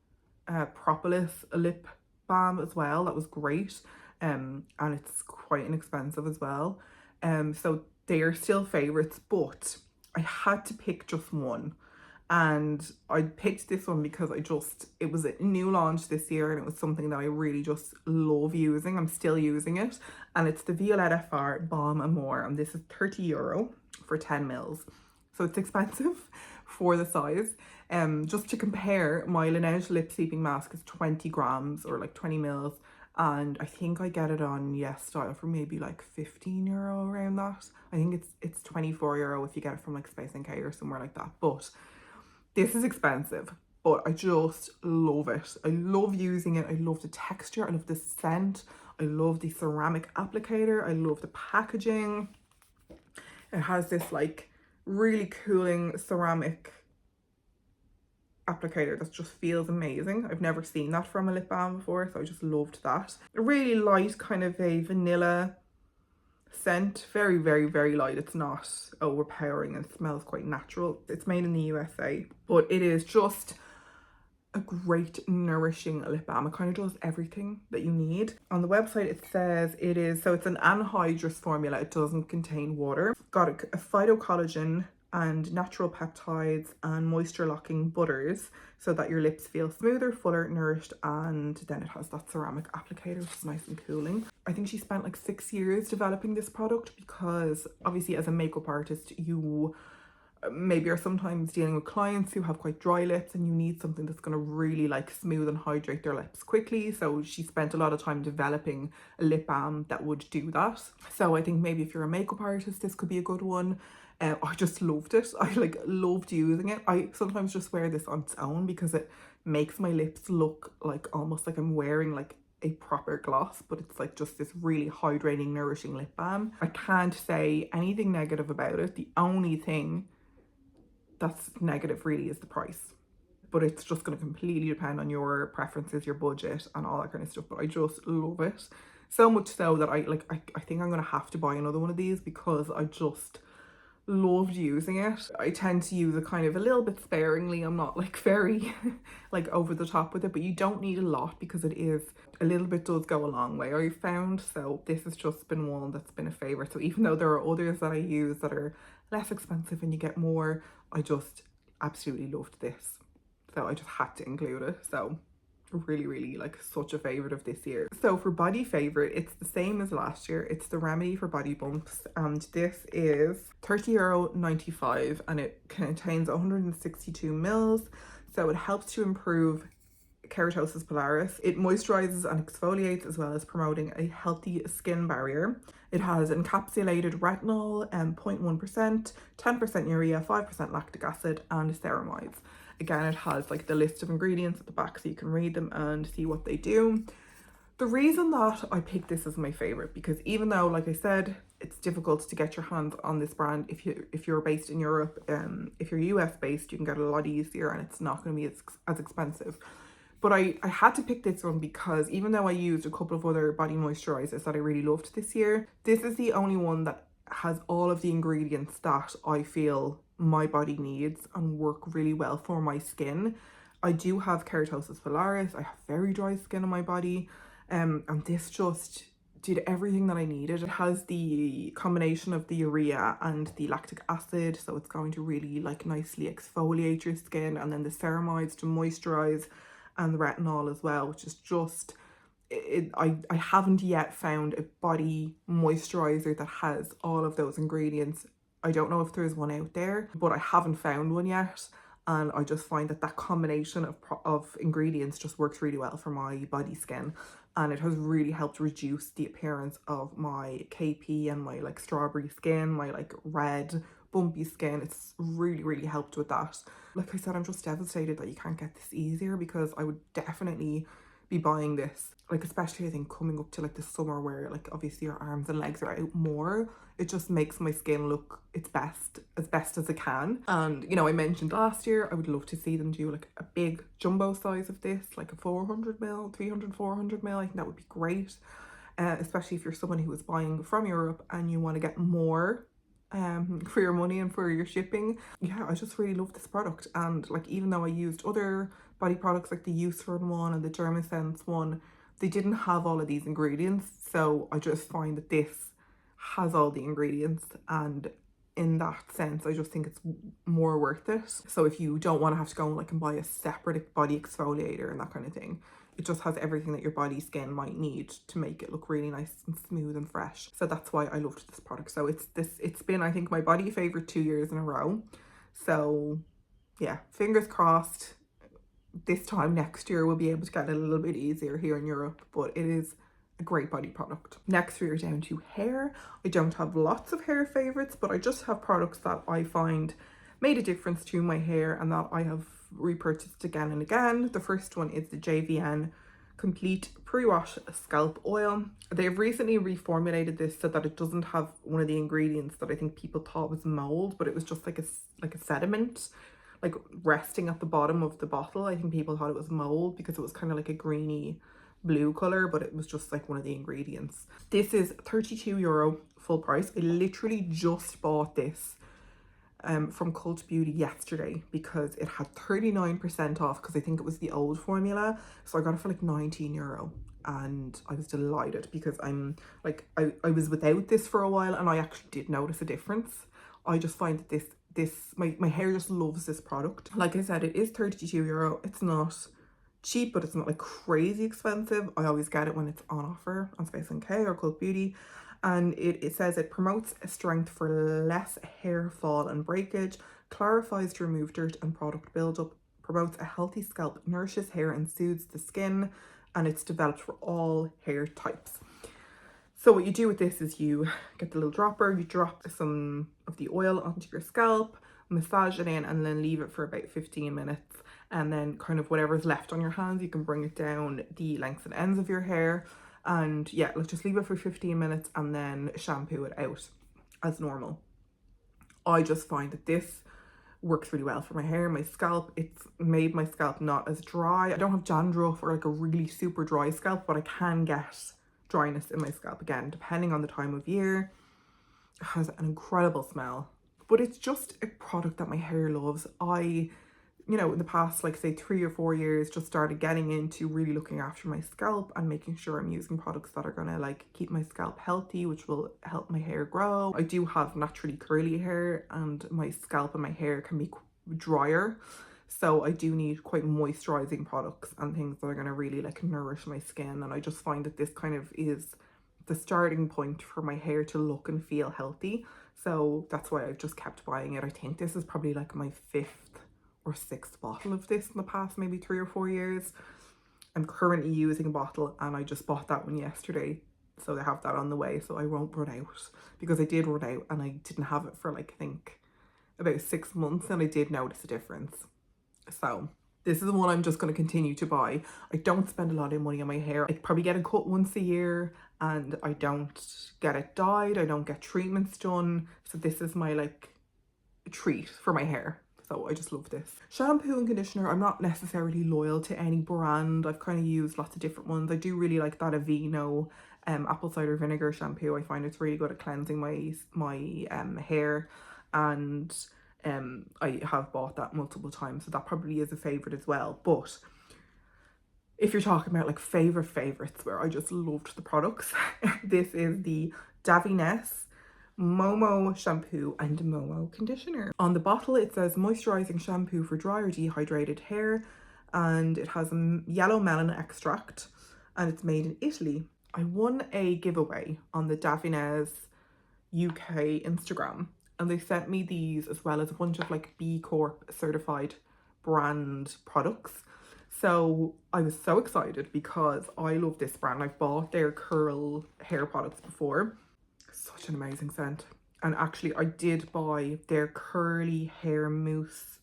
[SPEAKER 1] Propolis lip balm as well. That was great. And it's quite inexpensive as well. So they are still favorites, but I had to pick just one, and I picked this one because it was a new launch this year, and it was something that I really just love using. I'm still using it, and it's the Violette FR Balm Amour, and this is €30 for 10 mils. So it's expensive for the size. Just to compare, my Laneige lip sleeping mask is 20 grams, or like 20 mils. And I think I get it on YesStyle for maybe like €15 around that. I think it's €24 if you get it from like Space NK or somewhere like that. But this is expensive, but I just love it. I love using it. I love the texture. I love the scent. I love the ceramic applicator. I love the packaging. It has this like really cooling ceramic applicator that just feels amazing. I've never seen that from a lip balm before, so I just loved that. A really light kind of a vanilla scent, very very light. It's not overpowering, and it smells quite natural. It's made in the USA, but it is just a great nourishing lip balm. It kind of does everything that you need. On the website it says it's an anhydrous formula. It doesn't contain water. It's got a phytocollagen and natural peptides and moisture locking butters, so that your lips feel smoother, fuller, nourished, and then it has that ceramic applicator, which is nice and cooling. I think she spent like 6 years developing this product, because obviously as a makeup artist you maybe are sometimes dealing with clients who have quite dry lips, and you need something that's going to really like smooth and hydrate their lips quickly. So she spent a lot of time developing a lip balm that would do that. So I think maybe if you're a makeup artist, this could be a good one. I just loved it. I like loved using it. I sometimes just wear this on its own because it makes my lips look like almost like I'm wearing like a proper gloss, but it's like just this really hydrating, nourishing lip balm. I can't say anything negative about it. The only thing that's negative really is the price, but it's just going to completely depend on your preferences, your budget, and all that kind of stuff. But I just love it so much so that I think I'm going to have to buy another one of these, because I just loved using it. I tend to use it kind of a little bit sparingly. I'm not like very like over the top with it, but you don't need a lot, because it is a little bit does go a long way, I found. So this has just been one that's been a favorite. So even though there are others that I use that are less expensive and you get more, I just absolutely loved this, so I just had to include it. So really like such a favorite of this year. So for body favorite, it's the same as last year. It's the Remedy for Body Bumps, and this is €30.95, and it contains 162 mils. So it helps to improve Keratosis pilaris. It moisturizes and exfoliates as well as promoting a healthy skin barrier. It has encapsulated retinol, 0.1%, 10% urea, 5% lactic acid, and ceramides. Again, it has like the list of ingredients at the back so you can read them and see what they do. The reason that I picked this as my favorite, because even though, like I said, it's difficult to get your hands on this brand if you're based in Europe, if you're US based, you can get it a lot easier and it's not going to be as expensive. But I had to pick this one because even though I used a couple of other body moisturizers that I really loved this year, this is the only one that has all of the ingredients that I feel my body needs and work really well for my skin. I do have keratosis pilaris, I have very dry skin on my body, and this just did everything that I needed. It has the combination of the urea and the lactic acid, so it's going to really like nicely exfoliate your skin, and then the ceramides to moisturize, and the retinol as well, which is just I haven't yet found a body moisturizer that has all of those ingredients. I don't know if there's one out there, but I haven't found one yet. And I just find that combination of ingredients just works really well for my body skin. And it has really helped reduce the appearance of my KP and my like strawberry skin, my like red bumpy skin. It's really, really helped with that. Like I said, I'm just devastated that you can't get this easier, because I would definitely be buying this, like especially I think coming up to like the summer where like obviously your arms and legs are out more. It just makes my skin look its best as it can. And you know, I mentioned last year I would love to see them do like a big jumbo size of this, like a 400ml, 300-400ml. I think that would be great, especially if you're someone who is buying from Europe and you want to get more for your money and for your shipping. Yeah, I just really love this product. And like, even though I used other body products like the Eucerin one and the Dermasense one, they didn't have all of these ingredients. So I just find that this has all the ingredients, and in that sense I just think it's more worth it. So if you don't want to have to go and buy a separate body exfoliator and that kind of thing, it just has everything that your body skin might need to make it look really nice and smooth and fresh. So that's why I loved this product. So it's been, I think, my body favorite 2 years in a row. So yeah, fingers crossed this time next year we'll be able to get it a little bit easier here in Europe, but it is a great body product. Next we are down to hair. I don't have lots of hair favorites, but I just have products that I find made a difference to my hair and that I have repurchased again and again. The first one is the JVN Complete Pre-Wash Scalp Oil. They've recently reformulated this so that it doesn't have one of the ingredients that I think people thought was mold, but it was just like a sediment like resting at the bottom of the bottle. I think people thought it was mold because it was kind of like a greeny blue color, but it was just like one of the ingredients. This is €32 full price. I literally just bought this from Cult Beauty yesterday because it had 39% off, because I think it was the old formula. So I got it for like €19 and I was delighted, because I'm like, I was without this for a while and I actually did notice a difference. I just find that my hair just loves this product. Like I said, it is €32. It's not cheap, but it's not like crazy expensive. I always get it when it's on offer on Space NK or Cult Beauty. And it says it promotes strength for less hair fall and breakage, clarifies to remove dirt and product buildup, promotes a healthy scalp, nourishes hair and soothes the skin, and it's developed for all hair types. So what you do with this is you get the little dropper, you drop some of the oil onto your scalp, massage it in, and then leave it for about 15 minutes. And then kind of whatever's left on your hands, you can bring it down the lengths and ends of your hair. And yeah, let's just leave it for 15 minutes and then shampoo it out as normal. I just find that this works really well for my hair, my scalp. It's made my scalp not as dry. I don't have dandruff or like a really super dry scalp, but I can get dryness in my scalp again, depending on the time of year. It has an incredible smell, but it's just a product that my hair loves. You know, in the past, like say 3 or 4 years, just started getting into really looking after my scalp and making sure I'm using products that are gonna like keep my scalp healthy, which will help my hair grow. I do have naturally curly hair and my scalp and my hair can be drier. So I do need quite moisturizing products and things that are gonna really like nourish my skin. And I just find that this kind of is the starting point for my hair to look and feel healthy. So that's why I've just kept buying it. I think this is probably like my 5th or 6th bottle of this in the past maybe 3 or 4 years. I'm currently using a bottle and I just bought that one yesterday. So they have that on the way, so I won't run out, because I did run out and I didn't have it for like, I think about 6 months, and I did notice a difference. So this is the one I'm just going to continue to buy. I don't spend a lot of money on my hair. I probably get a cut once a year and I don't get it dyed. I don't get treatments done. So this is my like treat for my hair. So I just love this. Shampoo and conditioner, I'm not necessarily loyal to any brand. I've kind of used lots of different ones. I do really like that Aveeno apple cider vinegar shampoo. I find it's really good at cleansing my hair, and I have bought that multiple times, so that probably is a favorite as well. But if you're talking about like favorites where I just loved the products, this is the Davines Momo shampoo and Momo conditioner. On the bottle it says moisturizing shampoo for dry or dehydrated hair, and it has a yellow melon extract, and it's made in Italy. I won a giveaway on the Davines UK Instagram, and they sent me these as well as a bunch of like B Corp certified brand products. So I was so excited because I love this brand. I've bought their curl hair products before. Such an amazing scent. And actually I did buy their curly hair mousse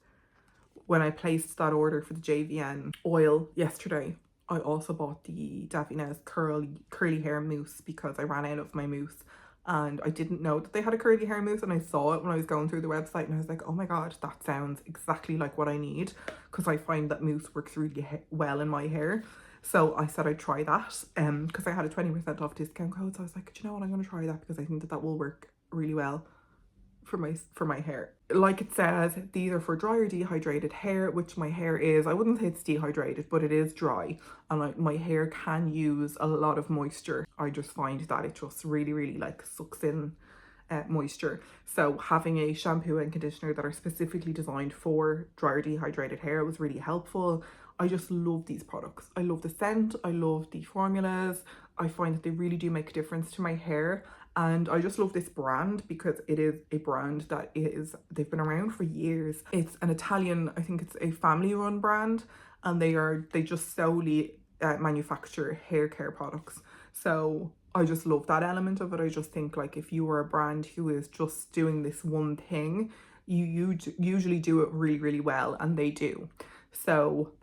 [SPEAKER 1] when I placed that order for the JVN oil yesterday. I also bought the Davines curly hair mousse because I ran out of my mousse, and I didn't know that they had a curly hair mousse, and I saw it when I was going through the website and I was like, oh my god, that sounds exactly like what I need, because I find that mousse works really well in my hair. So I said I'd try that because I had a 20% off discount code, so I was like, do you know what, I'm going to try that because I think that that will work really well for my hair. Like it says, these are for dry or dehydrated hair, which my hair is. I wouldn't say it's dehydrated, but it is dry, and my hair can use a lot of moisture. I just find that it just really like sucks in moisture. So having a shampoo and conditioner that are specifically designed for dry or dehydrated hair was really helpful. I just love these products. I love the scent, I love the formulas. I find that they really do make a difference to my hair, and I just love this brand because it is a brand that they've been around for years. It's an Italian, I think it's a family run brand, and they just solely manufacture hair care products. So I just love that element of it. I just think like if you were a brand who is just doing this one thing, you usually do it really well, and they do. So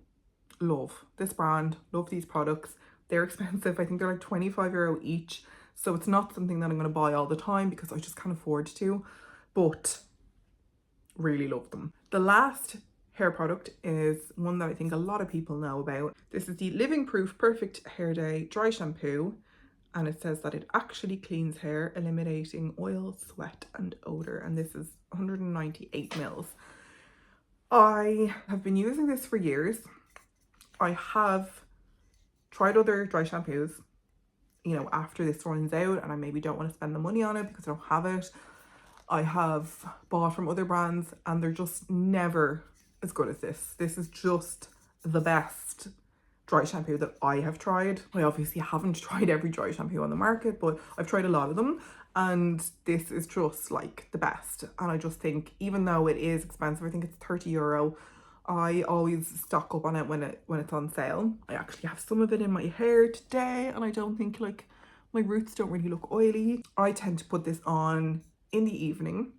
[SPEAKER 1] love this brand, love these products. They're expensive. I think they're like €25 each. So it's not something that I'm going to buy all the time because I just can't afford to, but really love them. The last hair product is one that I think a lot of people know about. This is the Living Proof Perfect Hair Day Dry Shampoo, and it says that it actually cleans hair, eliminating oil, sweat and odor, and this is 198 mils. I have been using this for years. I have tried other dry shampoos, you know, after this runs out and I maybe don't want to spend the money on it because I don't have it. I have bought from other brands and they're just never as good as this. This is just the best dry shampoo that I have tried. I obviously haven't tried every dry shampoo on the market, but I've tried a lot of them, and this is just like the best. And I just think, even though it is expensive, I think it's €30, I always stock up on it when it's on sale. I actually have some of it in my hair today, and I don't think, like, my roots don't really look oily. I tend to put this on in the evening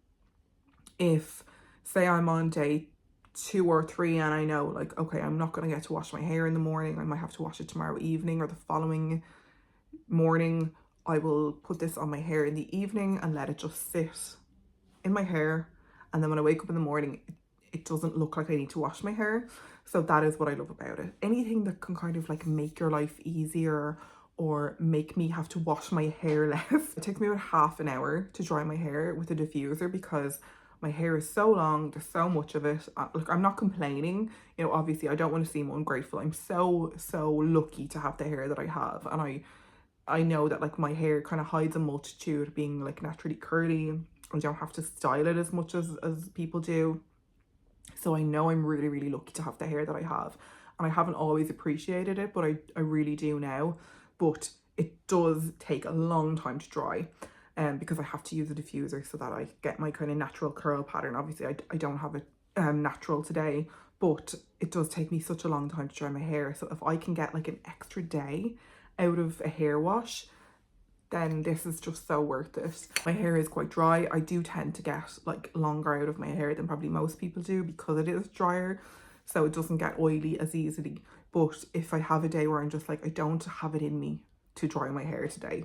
[SPEAKER 1] if, say, I'm on day 2 or 3 and I know, like, okay, I'm not gonna get to wash my hair in the morning, I might have to wash it tomorrow evening or the following morning. I will put this on my hair in the evening and let it just sit in my hair, and then when I wake up in the morning, it doesn't look like I need to wash my hair. So that is what I love about it. Anything that can kind of like make your life easier or make me have to wash my hair less. It takes me about half an hour to dry my hair with a diffuser because my hair is so long, there's so much of it. Look, I'm not complaining, you know, obviously I don't want to seem ungrateful. I'm so lucky to have the hair that I have, and I know that like my hair kind of hides a multitude, being like naturally curly. I don't have to style it as much as people do. So I know I'm really lucky to have the hair that I have, and I haven't always appreciated it, but I really do now. But it does take a long time to dry, because I have to use a diffuser so that I get my kind of natural curl pattern. Obviously I don't have it natural today, but it does take me such a long time to dry my hair. So if I can get like an extra day out of a hair wash, then this is just so worth it. My hair is quite dry. I do tend to get like longer out of my hair than probably most people do because it is drier, so it doesn't get oily as easily. But if I have a day where I'm just like, I don't have it in me to dry my hair today,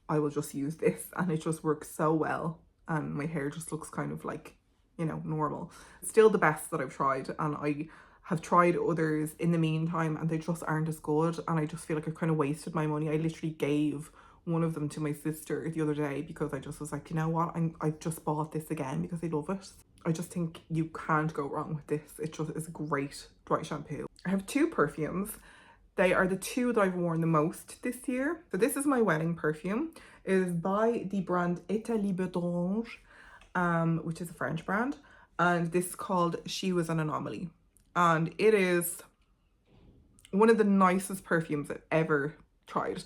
[SPEAKER 1] I will just use this, and it just works so well, and my hair just looks kind of like, you know, normal. Still the best that I've tried, and I have tried others in the meantime and they just aren't as good, and I just feel like I've kind of wasted my money. I literally gave one of them to my sister the other day because I just was like, you know what, I've just bought this again because I love it. I just think you can't go wrong with this. It just is a great dry shampoo. I have two perfumes. They are the two that I've worn the most this year. So this is my wedding perfume. It is by the brand Lipid, which is a French brand, and this is called She Was an Anomaly, and it is one of the nicest perfumes I've ever tried.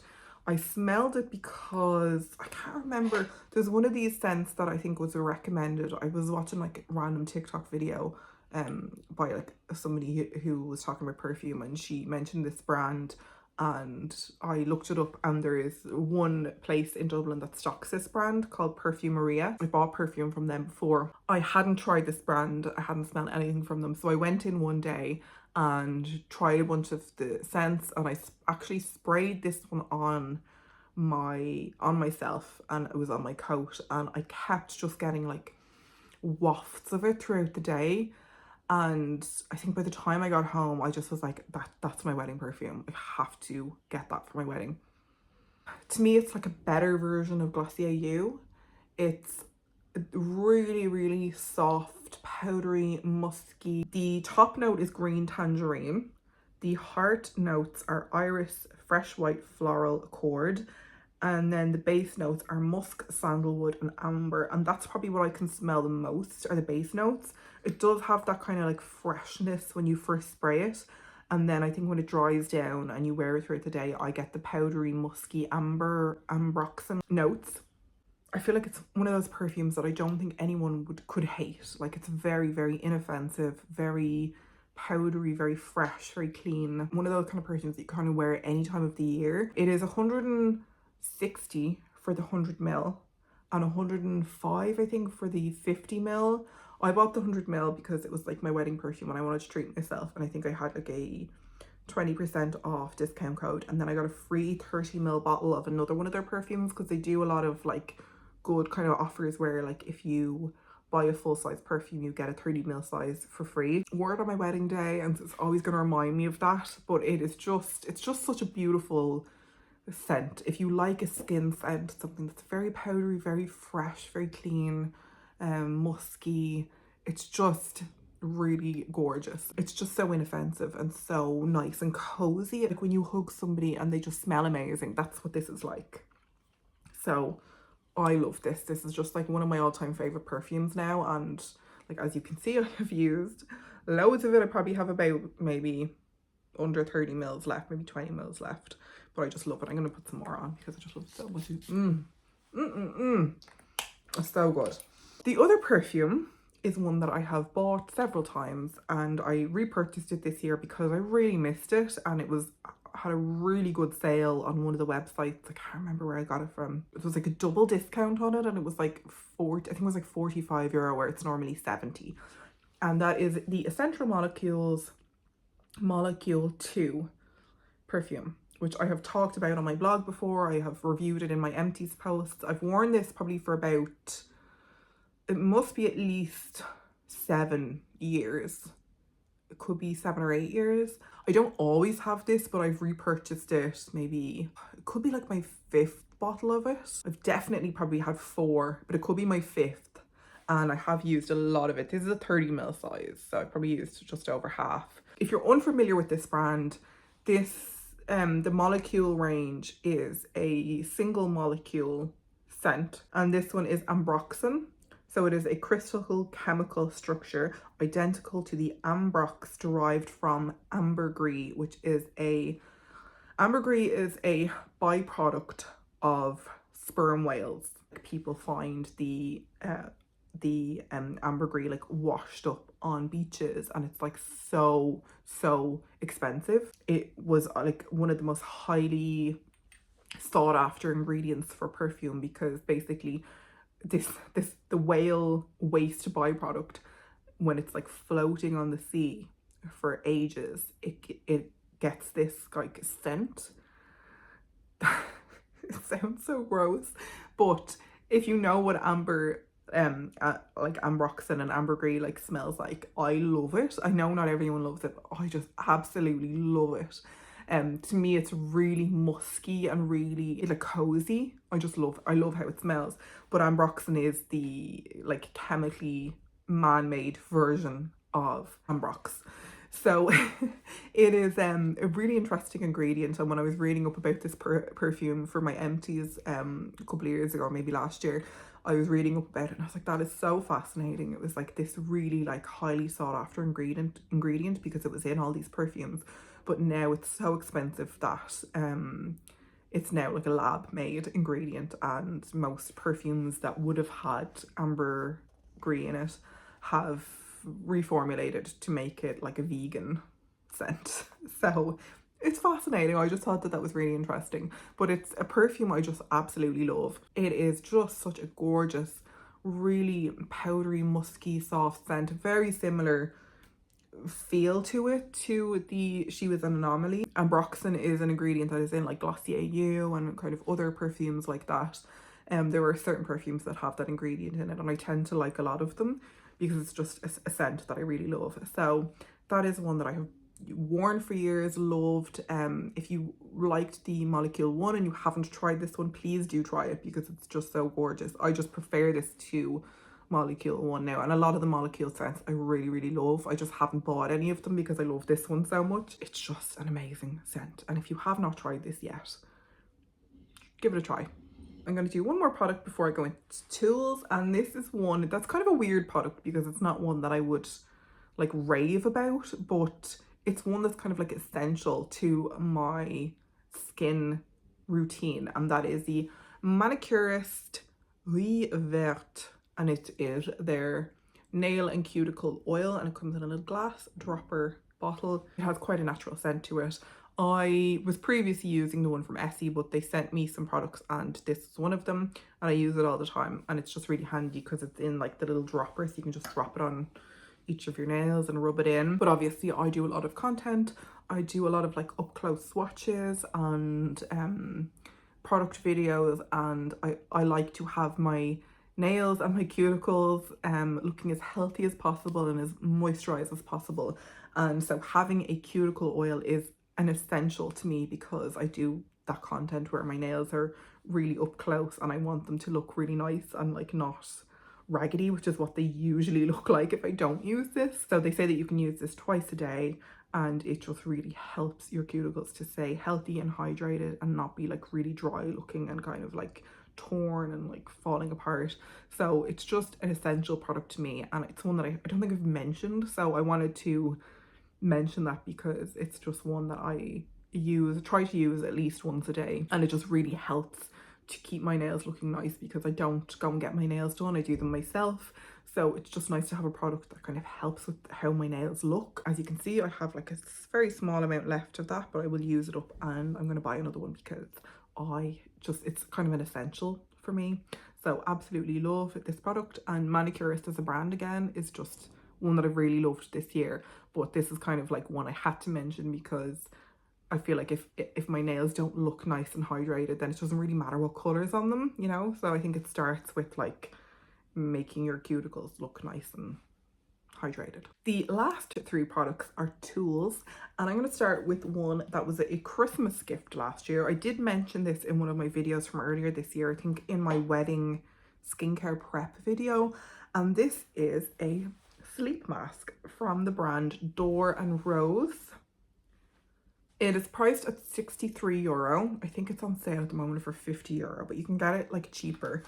[SPEAKER 1] I smelled it because I can't remember, there's one of these scents that I think was recommended. I was watching like a random TikTok video by like somebody who was talking about perfume, and she mentioned this brand, and I looked it up, and there is one place in Dublin that stocks this brand called Perfumeria. I bought perfume from them before. I hadn't tried this brand, I hadn't smelled anything from them, so I went in one day and tried a bunch of the scents, and I actually sprayed this one on myself, and it was on my coat, and I kept just getting like wafts of it throughout the day. And I think by the time I got home, I just was like, that's my wedding perfume. I have to get that for my wedding. To me, it's like a better version of Glossier You. It's really, really soft, powdery, musky. The top note is green tangerine. The heart notes are iris, fresh white, floral, accord. And then the base notes are musk, sandalwood, and amber. And that's probably what I can smell the most, are the base notes. It does have that kind of like freshness when you first spray it. And then I think when it dries down and you wear it throughout the day, I get the powdery, musky, ambroxan notes. I feel like it's one of those perfumes that I don't think anyone could hate. Like, it's very, very inoffensive, very powdery, very fresh, very clean. One of those kind of perfumes that you kind of wear at any time of the year. It is 160 for the 100ml and 105 I think for the 50ml. I bought the 100ml because it was like my wedding perfume and I wanted to treat myself, and I think I had like a 20% off discount code, and then I got a free 30ml bottle of another one of their perfumes, because they do a lot of like good kind of offers where like if you buy a full-size perfume you get a 30ml size for free. Wore it on my wedding day, and it's always going to remind me of that. But it's just such a beautiful scent. If you like a skin scent, something that's very powdery, very fresh, very clean, musky, it's just really gorgeous. It's just so inoffensive and so nice and cozy. Like when you hug somebody and they just smell amazing, that's what this is like. So I love this. This is just like one of my all-time favorite perfumes now, and like as you can see, I have used loads of it. I probably have about maybe under 30ml left, maybe 20ml left, but I just love it. I'm gonna put some more on because I just love it so much. It's so good. The other perfume is one that I have bought several times, and I repurchased it this year because I really missed it, and it had a really good sale on one of the websites. I can't remember where I got it from. It was like a double discount on it, and it was like I think it was like €45 where it's normally 70. And that is the Essential Molecules Molecule 2 perfume, which I have talked about on my blog before. I have reviewed it in my empties posts. I've worn this probably for about, it must be at least 7 years. It could be 7 or 8 years. I don't always have this, but I've repurchased it maybe, it could be like my 5th bottle of it. I've definitely probably had 4, but it could be my 5th. And I have used a lot of it. This is a 30ml size, so I probably used just over half. If you're unfamiliar with this brand, the molecule range is a single molecule scent, and this one is ambroxan. So it is a crystal chemical structure identical to the ambrox derived from ambergris, which is ambergris is a byproduct of sperm whales. People find the the ambergris like washed up on beaches, and it's like so expensive. It was like one of the most highly sought after ingredients for perfume, because basically the whale waste byproduct, when it's like floating on the sea for ages, it gets this like scent. It sounds so gross, but if you know what like ambroxan and ambergris like smells like, I love it. I know not everyone loves it, but I just absolutely love it. To me, it's really musky and really like cozy. I love how it smells. But ambroxan is the like chemically man-made version of ambrox. So it is a really interesting ingredient. And when I was reading up about this perfume for my empties a couple of years ago, maybe last year, I was reading up about it and I was like, that is so fascinating. It was like this really like highly sought after ingredient because it was in all these perfumes. But now it's so expensive that it's now like a lab made ingredient, and most perfumes that would have had ambergris in it have reformulated to make it like a vegan scent. So it's fascinating. I just thought that that was really interesting. But it's a perfume I just absolutely love. It is just such a gorgeous, really powdery, musky, soft scent. Very similar feel to it to the She Was an Anomaly. Ambroxan is an ingredient that is in like Glossier You and kind of other perfumes like that. There are certain perfumes that have that ingredient in it, and I tend to like a lot of them because it's just a scent that I really love. So that is one that I have worn for years, loved. If you liked the Molecule one and you haven't tried this one, please do try it because it's just so gorgeous. I just prefer this to Molecule one now, and a lot of the Molecule scents I really love. I just haven't bought any of them because I love this one so much. It's just an amazing scent, and if you have not tried this yet, give it a try. I'm going to do one more product before I go into tools, and this is one that's kind of a weird product because it's not one that I would like rave about, but it's one that's kind of like essential to my skin routine, and that is the Manicurist Riz Vert, and it is their nail and cuticle oil, and it comes in a little glass dropper bottle. It has quite a natural scent to it. I was previously using the one from Essie, but they sent me some products and this is one of them, and I use it all the time, and it's just really handy because it's in like the little dropper, so you can just drop it on each of your nails and rub it in. But obviously I do a lot of content. I do a lot of like up close swatches and product videos, and I like to have my nails and my cuticles looking as healthy as possible and as moisturized as possible. And so having a cuticle oil is an essential to me because I do that content where my nails are really up close and I want them to look really nice and like not raggedy, which is what they usually look like if I don't use this. So they say that you can use this twice a day, and it just really helps your cuticles to stay healthy and hydrated and not be like really dry looking and kind of like torn and like falling apart. So it's just an essential product to me, and it's one that I don't think I've mentioned, so I wanted to mention that because it's just one that I try to use at least once a day, and it just really helps to keep my nails looking nice because I don't go and get my nails done, I do them myself. So it's just nice to have a product that kind of helps with how my nails look. As you can see, I have like a very small amount left of that, but I will use it up and I'm going to buy another one because it's kind of an essential for me. So absolutely love this product, and Manicurist as a brand again is just one that I've really loved this year. But this is kind of like one I had to mention because I feel like if my nails don't look nice and hydrated, then it doesn't really matter what colour's on them, you know? So I think it starts with like making your cuticles look nice and hydrated. The last three products are tools, and I'm going to start with one that was a Christmas gift last year. I did mention this in one of my videos from earlier this year, I think in my wedding skincare prep video, and this is a sleep mask from the brand Door and Rose. It is priced at €63. I think it's on sale at the moment for €50, but you can get it like cheaper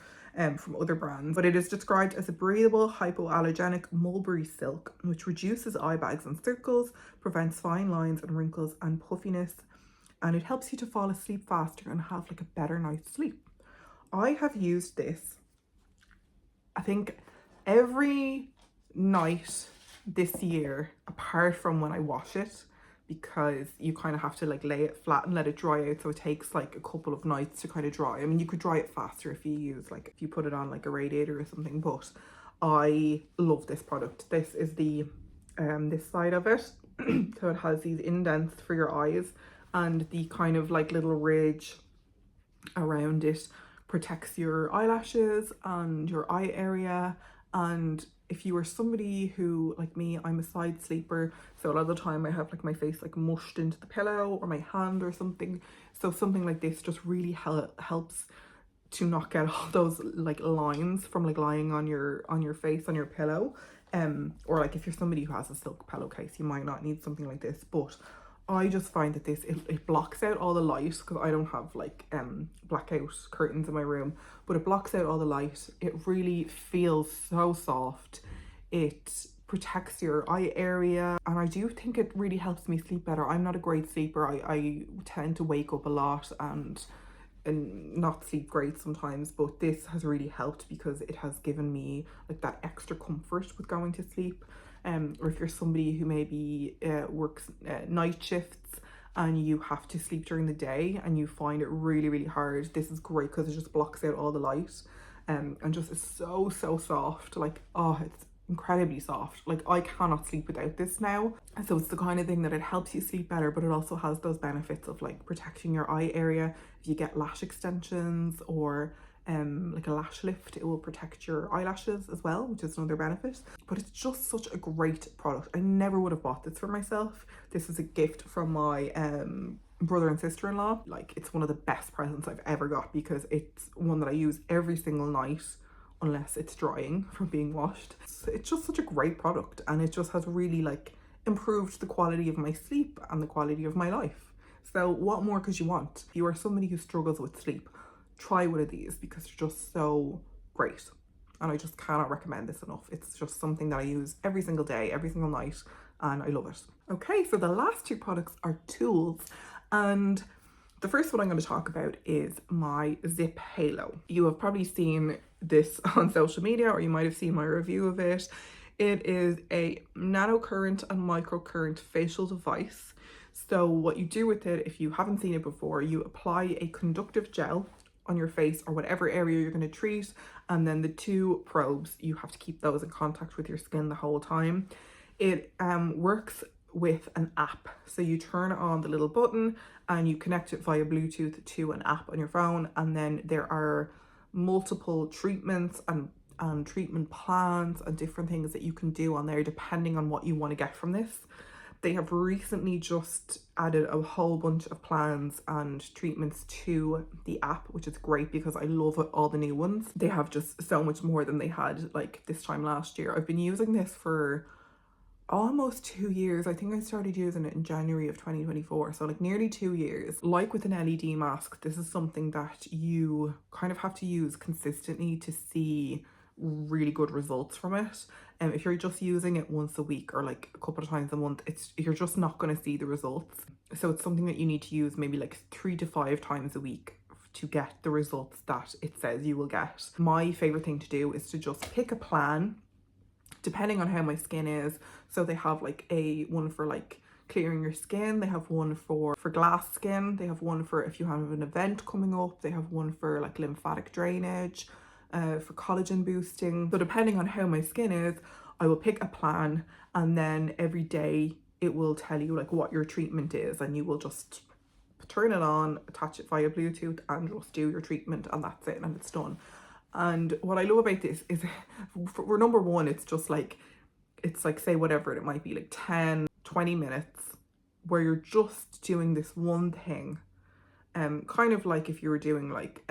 [SPEAKER 1] from other brands. But it is described as a breathable, hypoallergenic mulberry silk, which reduces eye bags and circles, prevents fine lines and wrinkles and puffiness, and it helps you to fall asleep faster and have like a better night's sleep. I have used this, I think Every night this year, apart from when I wash it, because you kind of have to like lay it flat and let it dry out, so it takes like a couple of nights to kind of dry. I mean, you could dry it faster if you use like, if you put it on like a radiator or something, but I love this product. This is the this side of it. So it has these indents for your eyes, and the kind of like little ridge around it protects your eyelashes and your eye area. And if you are somebody who, like me, I'm a side sleeper, so a lot of the time I have like my face like mushed into the pillow or my hand or something, so something like this just really helps to not get all those like lines from like lying on your face on your pillow. Or like if you're somebody who has a silk pillowcase, you might not need something like this, but I just find that this, it blocks out all the light, because I don't have like blackout curtains in my room, but it blocks out all the light. It really feels so soft. It protects your eye area, and I do think it really helps me sleep better. I'm not a great sleeper. I tend to wake up a lot and not sleep great sometimes, but this has really helped because it has given me like that extra comfort with going to sleep. Or if you're somebody who maybe works night shifts and you have to sleep during the day and you find it really, really hard, this is great because it just blocks out all the light. And just is so soft. Like, oh, it's incredibly soft. Like, I cannot sleep without this now. So it's the kind of thing that it helps you sleep better, but it also has those benefits of like protecting your eye area. If you get lash extensions or like a lash lift, it will protect your eyelashes as well, which is another benefit. But it's just such a great product. I never would have bought this for myself. This is a gift from my brother and sister-in-law. Like, it's one of the best presents I've ever got because it's one that I use every single night unless it's drying from being washed. It's just such a great product, and it just has really like improved the quality of my sleep and the quality of my life. So what more could you want? If you are somebody who struggles with sleep, try one of these because they're just so great, and I just cannot recommend this enough. It's just something that I use every single day, every single night, and I love it. Okay, so the last two products are tools, and the first one I'm going to talk about is my Zip Halo. You have probably seen this on social media, or you might have seen my review of it. It is a nanocurrent and microcurrent facial device. So what you do with it, if you haven't seen it before, you apply a conductive gel on your face or whatever area you're going to treat, and then the two probes, you have to keep those in contact with your skin the whole time. It works with an app, so you turn on the little button and you connect it via Bluetooth to an app on your phone, and then there are multiple treatments and treatment plans and different things that you can do on there depending on what you want to get from this. They have recently just added a whole bunch of plans and treatments to the app, which is great because I love all the new ones. They have just so much more than they had like this time last year. I've been using this for almost 2 years. I think I started using it in January of 2024, so like nearly 2 years. Like with an LED mask, this is something that you kind of have to use consistently to see really good results from it. And if you're just using it once a week or like a couple of times a month, you're just not going to see the results. So it's something that you need to use maybe like 3 to 5 times a week to get the results that it says you will get. My favorite thing to do is to just pick a plan depending on how my skin is. So they have like one for like clearing your skin, they have one for glass skin, they have one for if you have an event coming up, they have one for like lymphatic drainage, for collagen boosting. So depending on how my skin is, I will pick a plan, and then every day it will tell you like what your treatment is, and you will just turn it on, attach it via Bluetooth, and just do your treatment, and that's it, and it's done. And what I love about this is for number one, it's just like, it's like, say whatever it might be, like 10-20 minutes where you're just doing this one thing. Kind of like if you were doing like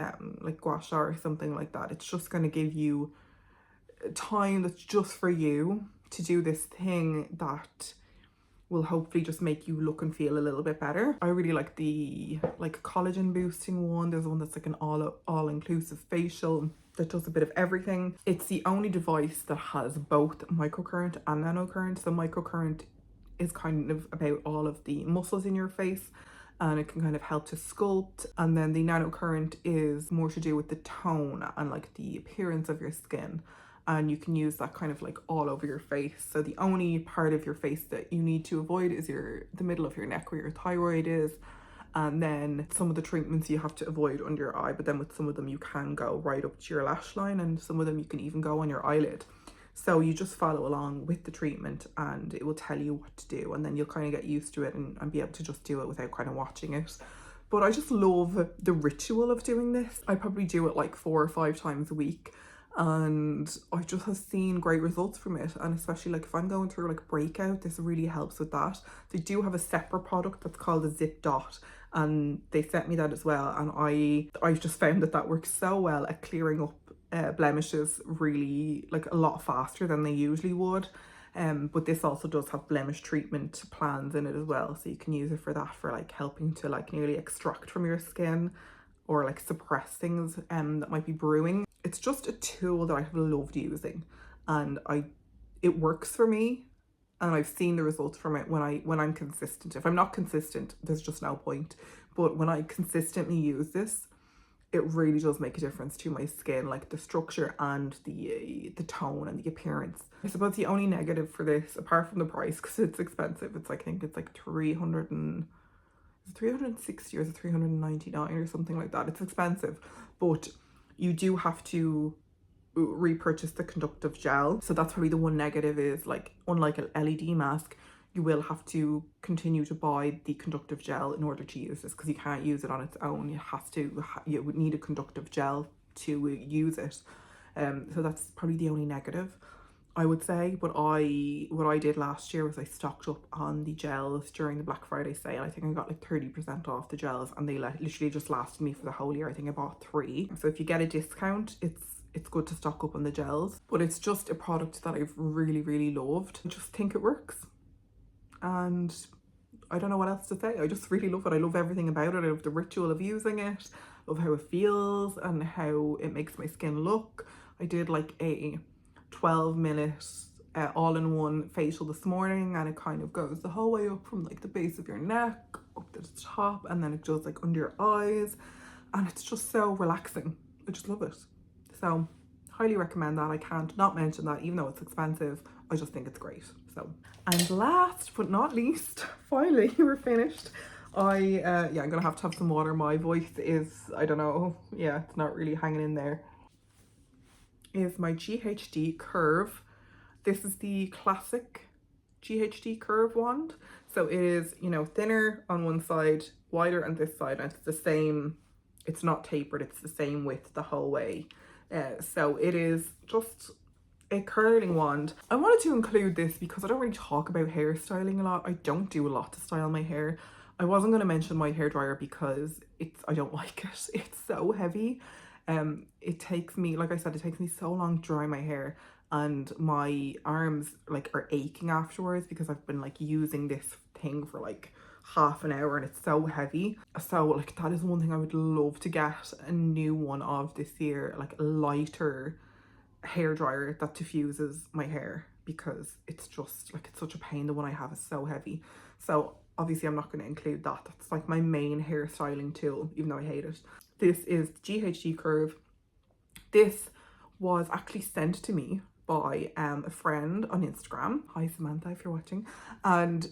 [SPEAKER 1] gua sha or something like that. It's just going to give you time that's just for you to do this thing that will hopefully just make you look and feel a little bit better. I really like the collagen boosting one. There's one that's like an all-inclusive facial that does a bit of everything. It's the only device that has both microcurrent and nanocurrent. So microcurrent is kind of about all of the muscles in your face, and it can kind of help to sculpt. And then the nanocurrent is more to do with the tone and like the appearance of your skin. and you can use that kind of like all over your face. So the only part of your face that you need to avoid is the middle of your neck where your thyroid is. And then some of the treatments you have to avoid under your eye, but then with some of them you can go right up to your lash line, and some of them you can even go on your eyelid. So you just follow along with the treatment and it will tell you what to do, and then you'll kind of get used to it and be able to just do it without kind of watching it. But I just love the ritual of doing this. I probably do it like 4 or 5 times a week, and I just have seen great results from it. And especially like if I'm going through like breakout, this really helps with that. They do have a separate product that's called a Zip Dot, and they sent me that as well, and I just found that works so well at clearing up blemishes really like a lot faster than they usually would. But this also does have blemish treatment plans in it as well, so you can use it for that, for like helping to like nearly extract from your skin or like suppress things that might be brewing. It's just a tool that I have loved using, and it works for me, and I've seen the results from it when I'm consistent. If I'm not consistent, there's just no point. But when I consistently use this, it really does make a difference to my skin, like the structure and the tone and the appearance. I suppose the only negative for this, apart from the price, because it's expensive, it's like, I think it's like 360 or is it 399 or something like that. It's expensive, but you do have to repurchase the conductive gel. So that's probably the one negative, is like, unlike an LED mask, you will have to continue to buy the conductive gel in order to use this, because you can't use it on its own. You would need a conductive gel to use it. So that's probably the only negative, I would say. But what I did last year was I stocked up on the gels during the Black Friday sale. I think I got like 30% off the gels, and they literally just lasted me for the whole year. I think I bought 3. So if you get a discount, it's good to stock up on the gels. But it's just a product that I've really loved. I just think it works, and I don't know what else to say. I just really love it. I love everything about it. I love the ritual of using it. I love how it feels and how it makes my skin look. I did like a 12-minute all-in-one facial this morning, and it kind of goes the whole way up from like the base of your neck up to the top, and then it goes like under your eyes, and it's just so relaxing. I just love it. So highly recommend that. I can't not mention that, even though it's expensive. I just think it's great. So, and last but not least, finally we're finished. I'm gonna have to have some water. My voice is, I don't know, yeah, it's not really hanging in there. Is my GHD Curve. This is the classic GHD Curve wand. So it is, you know, thinner on one side, wider on this side, and it's the same, it's not tapered, it's the same width the whole way. So it is just a curling wand. I wanted to include this because I don't really talk about hairstyling a lot. I don't do a lot to style my hair. I wasn't going to mention my hairdryer because I don't like it. It's so heavy. It takes me, like I said, it takes me so long to dry my hair, and my arms like are aching afterwards because I've been like using this thing for like half an hour, and it's so heavy. So like that is one thing I would love to get a new one of this year, like a lighter hair dryer that diffuses my hair, because it's just like, it's such a pain. The one I have is so heavy. So obviously I'm not going to include that. That's like my main hairstyling tool, even though I hate it. This is GHD Curve. This was actually sent to me by a friend on Instagram. Hi Samantha, if you're watching. And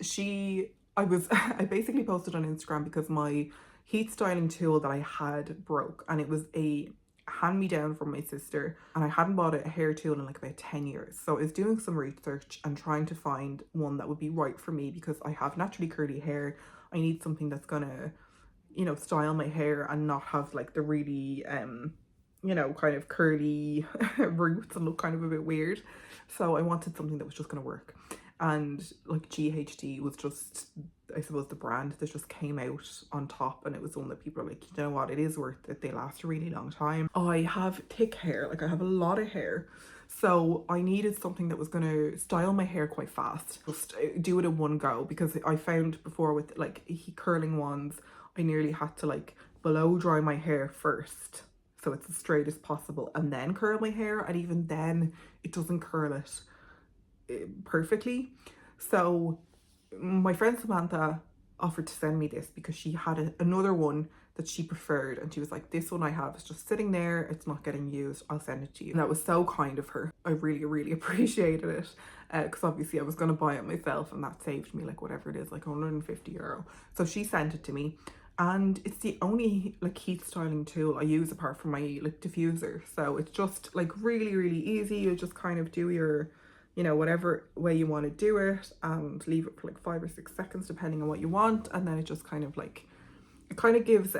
[SPEAKER 1] I basically posted on Instagram because my heat styling tool that I had broke, and it was a hand-me-down from my sister, and I hadn't bought a hair tool in like about 10 years. So I was doing some research and trying to find one that would be right for me, because I have naturally curly hair. I need something that's gonna, you know, style my hair and not have like the really you know, kind of curly roots and look kind of a bit weird. So I wanted something that was just gonna work, and like GHD was just, I suppose, the brand that just came out on top, and it was one that people are like, you know what, it is worth it. They last a really long time. I have thick hair, like I have a lot of hair, so I needed something that was gonna style my hair quite fast, just do it in one go, because I found before with like curling wands, I nearly had to like blow dry my hair first so it's as straight as possible, and then curl my hair, and even then it doesn't curl it perfectly. So my friend Samantha offered to send me this because she had another one that she preferred, and she was like, this one I have is just sitting there, it's not getting used, I'll send it to you. And that was so kind of her. I really, really appreciated it, because obviously I was going to buy it myself, and that saved me like whatever it is, like €150. So she sent it to me, and it's the only like heat styling tool I use apart from my like diffuser. So it's just like really, really easy. You just kind of do your, you know, whatever way you want to do it, and leave it for like 5 or 6 seconds depending on what you want, and then it just kind of like, it kind of gives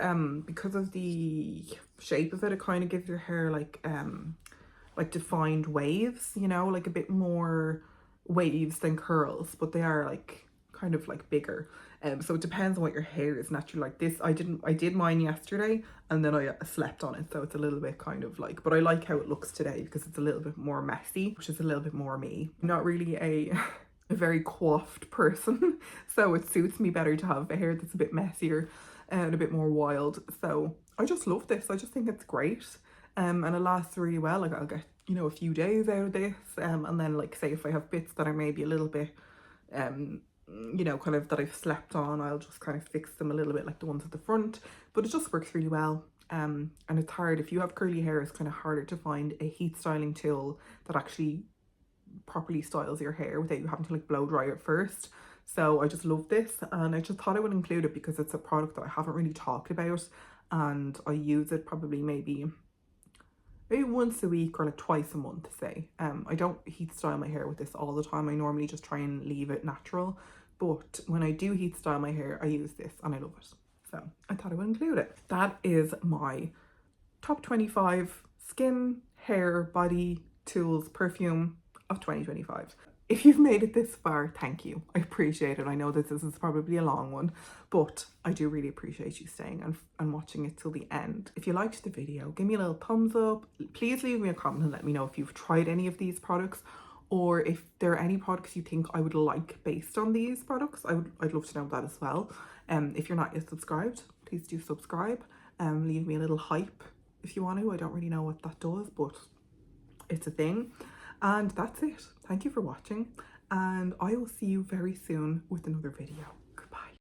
[SPEAKER 1] because of the shape of it, it kind of gives your hair like defined waves, you know, like a bit more waves than curls, but they are like kind of like bigger. So it depends on what your hair is naturally. Like this, I did mine yesterday and then I slept on it, so it's a little bit kind of like, but I like how it looks today because it's a little bit more messy, which is a little bit more me. I'm not really a very coiffed person, so it suits me better to have a hair that's a bit messier and a bit more wild. So I just love this. I just think it's great, and it lasts really well. Like I'll get, you know, a few days out of this, and then like say if I have bits that are maybe a little bit you know, kind of that I've slept on, I'll just kind of fix them a little bit like the ones at the front. But it just works really well, and it's hard if you have curly hair, it's kind of harder to find a heat styling tool that actually properly styles your hair without you having to like blow dry it first. So I just love this, and I just thought I would include it because it's a product that I haven't really talked about, and I use it probably maybe once a week or like twice a month, say. I don't heat style my hair with this all the time. I normally just try and leave it natural, but when I do heat style my hair, I use this and I love it. So I thought I would include it. That is my top 25 skin, hair, body tools, perfume of 2025. If you've made it this far, thank you. I appreciate it. I know that this is probably a long one, but I do really appreciate you staying and watching it till the end. If you liked the video, give me a little thumbs up. Please leave me a comment and let me know if you've tried any of these products, or if there are any products you think I would like based on these products. I'd love to know that as well. If you're not yet subscribed, please do subscribe. Leave me a little hype if you want to. I don't really know what that does, but it's a thing. And that's it. Thank you for watching, and I will see you very soon with another video.